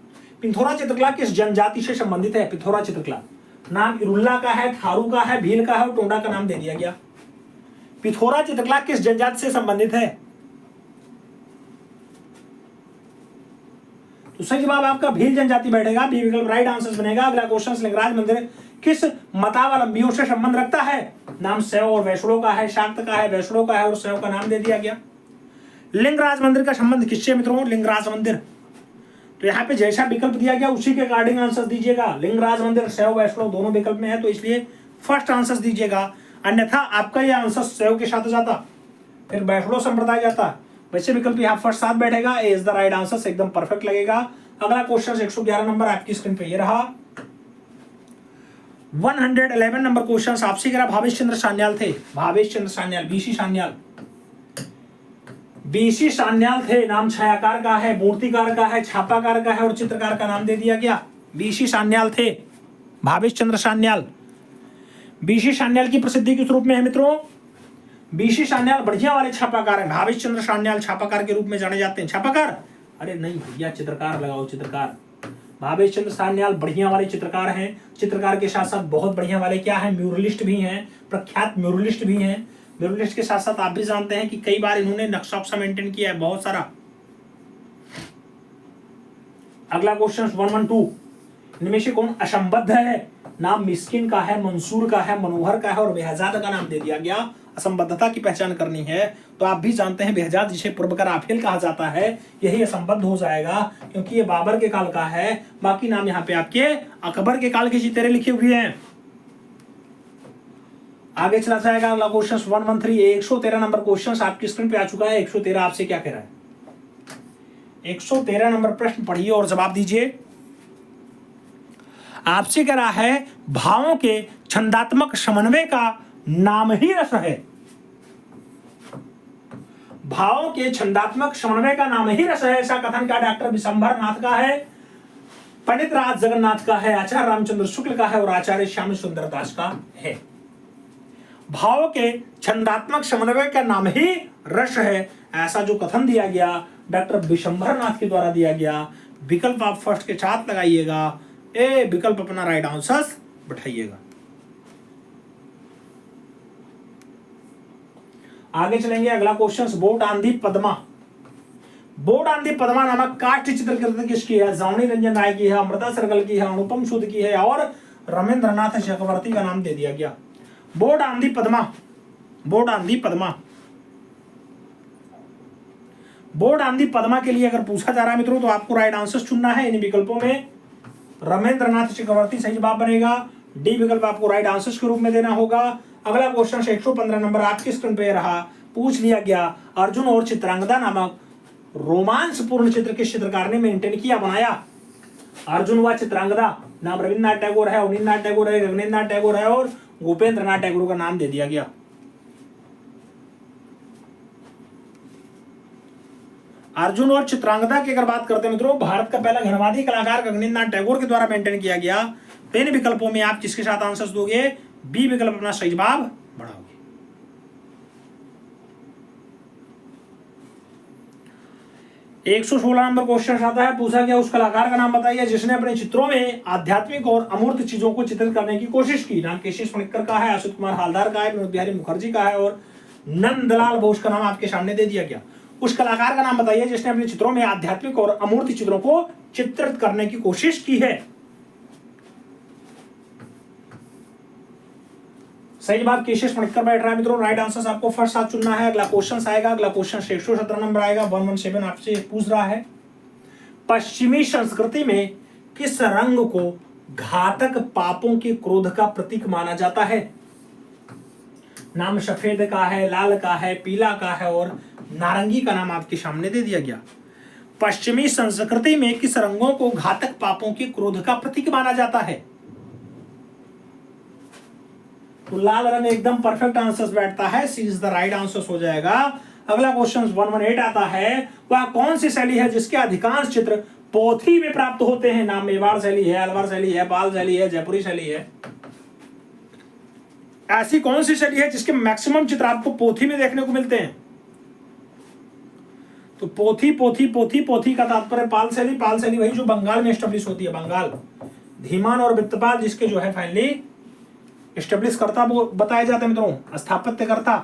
पिथौरा चित्रकला किस जनजाति से संबंधित है? पिथौरा चित्रकला नाम इरुल्ला का है, थारू का है, भील का है और टोंडा का नाम दे दिया गया। पिथौरा चित्रकला किस जनजाति से संबंधित है? तो सही जवाब आपका भील जनजाति बैठेगा, बी विकल्प राइट आंसर बनेगा। अगला क्वेश्चन, लिंगराज मंदिर किस मतावलंबियों से संबंध रखता है? नाम शैव और वैष्णव का है, शाक्त का है, वैष्णव का है और शैव का नाम दे दिया गया। लिंगराज मंदिर का संबंध किससे मित्रों? लिंगराज मंदिर, तो यहाँ पे जैसा विकल्प दिया गया उसी के अकॉर्डिंग आंसर दीजिएगा। लिंगराज मंदिर शैव वैष्णव दोनों विकल्प में है, तो इसलिए फर्स्ट आंसर दीजिएगा, अन्यथा आपका यह आंसर शैव के साथ जाता, फिर वैष्णव संप्रदाय जाता। वैसे विकल्प यहाँ फर्स्ट साथ बैठेगा, ए इज द राइट आंसर, एकदम परफेक्ट लगेगा। अगला क्वेश्चन 111 नंबर आपकी स्क्रीन पे ये रहा। 111 नंबर क्वेश्चन आपसे कह रहा भावेश चंद्र सान्याल थे। भावेश चंद्र सान्याल, बीसी सान्याल, बीसी सान्याल थे। नाम छायाकार का है, मूर्तिकार का है, छापाकार का है और चित्रकार का नाम दे दिया गया। बीसी सान्याल थे भावेश चंद्र सान्याल। बीसी सान्याल की प्रसिद्धि किस रूप में है मित्रों? बीसी सान्याल बढ़िया वाले छापाकार हैं। भावेश चंद्र सान्याल छापाकार के रूप में जाने जाते हैं। छापाकार, अरे नहीं भैया, चित्रकार लगाओ, चित्रकार। भावेश चंद्र सान्याल बढ़िया वाले चित्रकार हैं। चित्रकार के साथ साथ बहुत बढ़िया वाले क्या है, म्यूरलिस्ट भी हैं, प्रख्यात म्यूरलिस्ट भी हैं। म्यूरलिस्ट के साथ साथ आप भी जानते हैं कि कई बार इन्होंने नक्शा वक्शा मेंटेन किया है बहुत सारा। अगला क्वेश्चन 112, इनमें से कौन असंबद्ध है? नाम मिस्किन का है, मंसूर का है, मनोहर का है और बेहजाद का नाम दे दिया गया। असंबद्धता की पहचान करनी है तो आप भी जानते हैं बेहजाद जिसे पूर्व का राफेल कहा जाता है, यही असंबद्ध हो जाएगा क्योंकि ये बाबर के काल का है। बाकी नाम यहाँ पे आपके अकबर के काल के चितेरे लिखे हुए हैं। आगे चला जाएगा अगला क्वेश्चन 113, 113 नंबर क्वेश्चन आपकी स्क्रीन पे आ चुका है। 113 आपसे क्या कह रहा है? 113 नंबर प्रश्न पढ़िए और जवाब दीजिए। आपसे कह रहा है भावों के छंदात्मक समन्वय का नाम ही रस है। भावों के छंदात्मक समन्वय का नाम ही रस है, ऐसा कथन का डॉक्टर विशंभर नाथ का है, पंडित राज जगन्नाथ का है, आचार्य रामचंद्र शुक्ल का है और आचार्य श्याम सुंदर दास का है। भाव के छंदात्मक समन्वय का नाम ही रस है, ऐसा जो कथन दिया गया डॉक्टर विशंभर नाथ के द्वारा दिया गया। विकल्प आप फर्स्ट के साथ लगाइएगा, ए विकल्प अपना राइट आंसर बैठाइएगा। आगे चलेंगे अगला क्वेश्चन, बोट आंधी पद्मा। बोट आंधी पद्मा नामक काष्ठ चित्रकृति किसकी है? जावनी रंजन राय की है, अमृता सरगल की है, अनुपम सूद की है और रमेंद्रनाथ चक्रवर्ती का नाम दे दिया गया। बोट आंधी पद्मा, बोट आंधी पद्मा, बोट आंधी पद्मा के लिए अगर पूछा जा रहा है मित्रों तो आपको राइट आंसर चुनना है। इन विकल्पों में रमेंद्रनाथ चक्रवर्ती सही जवाब बनेगा, डी विकल्प आपको राइट आंसर के रूप में देना होगा। अगला क्वेश्चन 115 नंबर आपकी स्क्रीन पे रहा, पूछ लिया गया अर्जुन और चित्रांगदा नामक रोमांसपूर्ण चित्र किस चित्रकार ने मेंटेन किया, बनाया? अर्जुन व चित्रांगदा, नाम रविन्द्रनाथ टैगोर है, अवनीन्द्रनाथ टैगोर है, रघुनेन्द्रनाथ टैगोर है और भूपेंद्रनाथ टैगोर का नाम दे दिया गया। अर्जुन और चित्रांगदा की अगर बात करते हैं मित्रों, भारत का पहला घनवादी कलाकार रघुनेन्द्रनाथ टैगोर के द्वारा मेंटेन किया गया। तो इन विकल्पों में आप किसके साथ आंसर दोगे? बी विकल्प अपना सही जवाब बढ़ाओगे। एक 116 नंबर क्वेश्चन आता है, पूछा गया उस कलाकार का नाम बताइए जिसने अपने चित्रों में आध्यात्मिक और अमूर्त चीजों को चित्रित करने की कोशिश की। नाम केशेश पणिक्कर का है, अशोक कुमार हालदार का है, विनोद बिहारी मुखर्जी का है और नंदलाल बोस का नाम आपके सामने दे दिया गया। उस कलाकार का नाम बताइए जिसने अपने चित्रों में आध्यात्मिक और अमूर्त चित्रों को चित्रित करने की कोशिश की है। सही जवाब केशेश पणिक्कर बैठ रहा है मित्रों, राइट आंसर आपको फर्स्ट साथ चुनना है। अगला क्वेश्चन आएगा, अगला क्वेश्चन 117 नंबर आएगा, 117 आपसे पूछ रहा है पश्चिमी संस्कृति में किस रंग को घातक पापों के क्रोध का प्रतीक माना जाता है? नाम सफेद का है, लाल का है, पीला का है और नारंगी का नाम आपके सामने दे दिया गया। पश्चिमी संस्कृति में किस रंगों को घातक पापों के क्रोध का प्रतीक माना जाता है? तो लाल रंग एकदम परफेक्ट आंसर बैठता है, सी इज द राइट आंसर हो जाएगा। अगला क्वेश्चन 118 आता है, वह कौन सी शैली है जिसके अधिकांश चित्र पोथी में प्राप्त होते हैं? नाम मेवाड़ शैली है, अलवर शैली है, पाल शैली है, जयपुरी शैली है। ऐसी कौन सी शैली है जिसके मैक्सिमम चित्र आपको पोथी में देखने को मिलते हैं? तो पोथी पोथी पोथी पोथी का तात्पर्य पाल शैली, पाल शैली वही जो बंगाल में एस्टेब्लिश होती है, बंगाल। धीमान और वित्तपाल जिसके जो है फाइनली एस्टेब्लिश करता वो बताया जाता है मित्रों, स्थापत्य करता।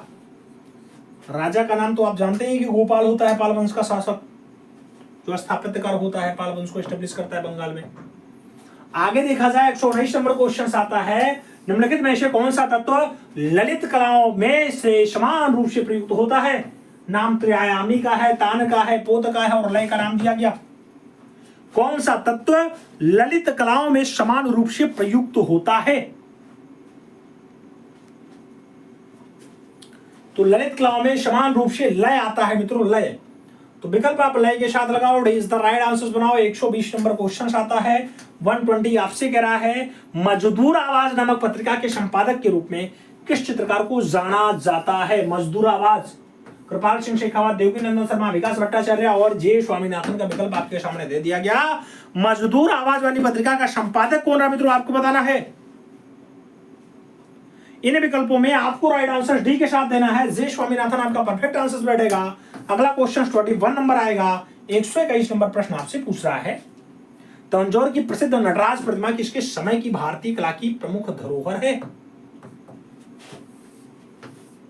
राजा का नाम तो आप जानते हैं कि गोपाल होता है, पाल वंश का शासक जो स्थापत्यकार होता है, पाल वंश को एस्टेब्लिश करता है बंगाल में। आगे देखा जाए 119 नंबर क्वेश्चन आता है, निम्नलिखित में से कौन सा तत्व ललित कलाओं में से समान रूप से प्रयुक्त होता है? नाम त्रिआयामी का है, तान का है, पोत का है और लय का नाम दिया गया। कौन सा तत्व ललित कलाओं में समान रूप से प्रयुक्त होता है? तो ललित कलाओं में समान रूप से लय आता है मित्रों, लय। तो विकल्प आप लय के साथ लगाओ, इज द राइट आंसर बनाओ। 120 नंबर क्वेश्चन आता है। 120 आपसे कह रहा है, मजदूर आवाज नामक पत्रिका के संपादक के रूप में किस चित्रकार को जाना जाता है? मजदूर आवाज, कृपाल सिंह शेखावत, देवकीनंदन शर्मा, विकास भट्टाचार्य और जे स्वामीनाथन का विकल्प आपके सामने दे दिया गया। मजदूर आवाज वाली पत्रिका का संपादक कौन रहा मित्रों, आपको बताना है। इन विकल्पों में आपको राइट आंसर डी के साथ देना है। जे स्वामीनाथन आपका परफेक्ट आंसर बैठेगा। अगला क्वेश्चन 21 नंबर आएगा। 121 नंबर प्रश्न आपसे पूछ रहा है, तंजौर की प्रसिद्ध नटराज प्रतिमा किसके समय की भारतीय कला की प्रमुख धरोहर है?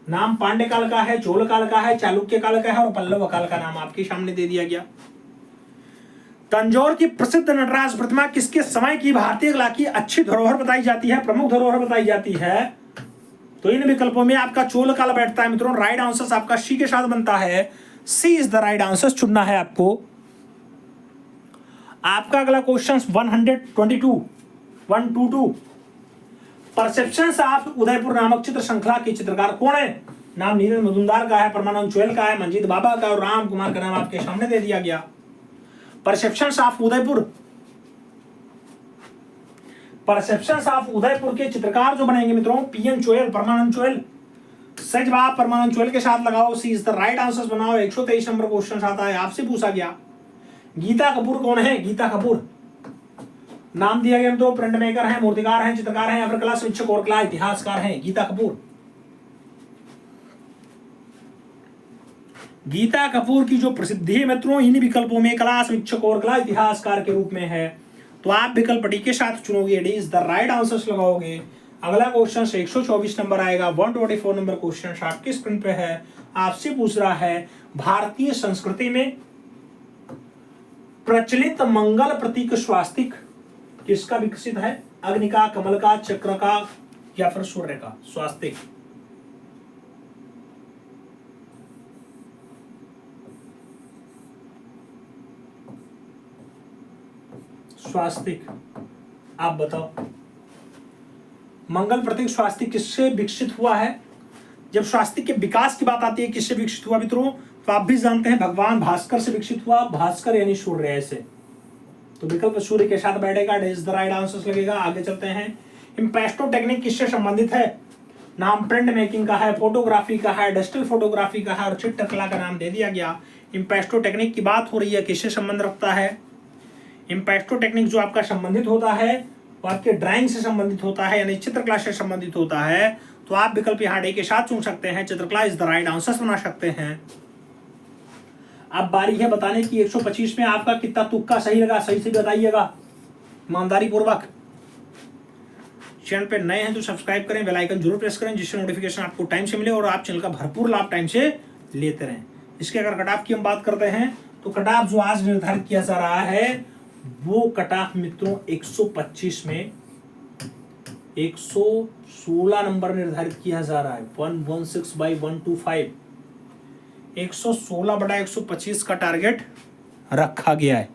नाम पांड्य काल का है, चोल काल का है, चालुक्य काल का है और पल्लव काल का नाम आपके सामने दे दिया गया। तंजौर की प्रसिद्ध नटराज प्रतिमा किसके समय की भारतीय कला की अच्छी धरोहर बताई जाती है, प्रमुख धरोहर बताई जाती है? तो इन विकल्पों में आपका चोल काल बैठता है मित्रों। राइट आंसर आपका सी के साथ बनता है। सी इज द राइट आंसर चुनना है आपको। आपका अगला क्वेश्चन 122 परसेप्शंस ऑफ उदयपुर नामक चित्र श्रृंखला के चित्रकार कौन है? नाम नीरज मजुमदार का है, परमानंद चोयल का है, मंजीत बाबा का और राम कुमार का नाम आपके सामने दे दिया गया। Perceptions of Udaipur, perceptions of Udaipur के चित्रकार जो बनेंगे मित्रों, पीएन चोयल, परमानंद चोयल। सच बात परमानंद चोयल के साथ लगाओ। सी इज द राइट आंसर बनाओ। 123 नंबर क्वेश्चन आता है, आपसे पूछा गया गीता कपूर कौन है? गीता कपूर नाम दिया गया तो प्रिंट मेकर है, मूर्तिकार है, चित्रकार है या फिर कला समीक्षक और कला इतिहासकार है? गीता कपूर। गीता कपूर की जो प्रसिद्धि है मित्रों इन विकल्पों में कला समीक्षक और कला इतिहासकार के रूप में है। तो आप विकल्प डी के साथ चुनोगे, D is the right answer लगाओगे। अगला क्वेश्चन 124 नंबर आएगा। 124 नंबर क्वेश्चन आपकी स्क्रीन पे है, आपसे पूछ रहा है, भारतीय संस्कृति में प्रचलित मंगल प्रतीक स्वास्तिक किसका विकसित है? अग्नि का, कमल का, चक्र का या फिर सूर्य का? स्वास्तिक, स्वास्तिक आप बताओ। मंगल प्रतीक स्वास्तिक किससे विकसित हुआ है? जब स्वास्तिक के विकास की बात आती है किससे विकसित हुआ मित्रों, तो आप भी जानते हैं भगवान भास्कर से विकसित हुआ। भास्कर यानी सूर्य से, तो विकल्प सूर्य के साथ बैठेगा। इज द राइट आंसर लगेगा। आगे चलते हैं। इम्पेस्टो टेक्निक किससे संबंधित है? नाम प्रिंट मेकिंग का है, फोटोग्राफी का है, डिजिटल फोटोग्राफी का है और चित्रकला का नाम दे दिया गया। इम्पेस्टो टेक्निक की बात हो रही है, किससे संबंध रखता है? इम्पेस्टो टेक्निक जो आपका संबंधित होता है वो आपके ड्राइंग से संबंधित होता है यानी चित्रकला से संबंधित होता है। तो आप विकल्प यहाँ डी के साथ चुन सकते हैं। चित्रकला इज द राइट आंसर बना सकते हैं। अब बारी है बताने की 125 में आपका कितना तुक्का सही लगा, सही से बताइएगा ईमानदारी पूर्वक। चैनल पे नए हैं तो सब्सक्राइब करें, बेल आइकन जरूर प्रेस करें जिससे नोटिफिकेशन आपको टाइम से मिले और आप चैनल का भरपूर लाभ टाइम से लेते रहें। इसके अगर कट ऑफ की हम बात करते हैं तो कट ऑफ जो आज निर्धारित किया जा रहा है वो कट ऑफ मित्रों 125 में 116 नंबर निर्धारित किया जा रहा है। 116/125 116/125 का टारगेट रखा गया है।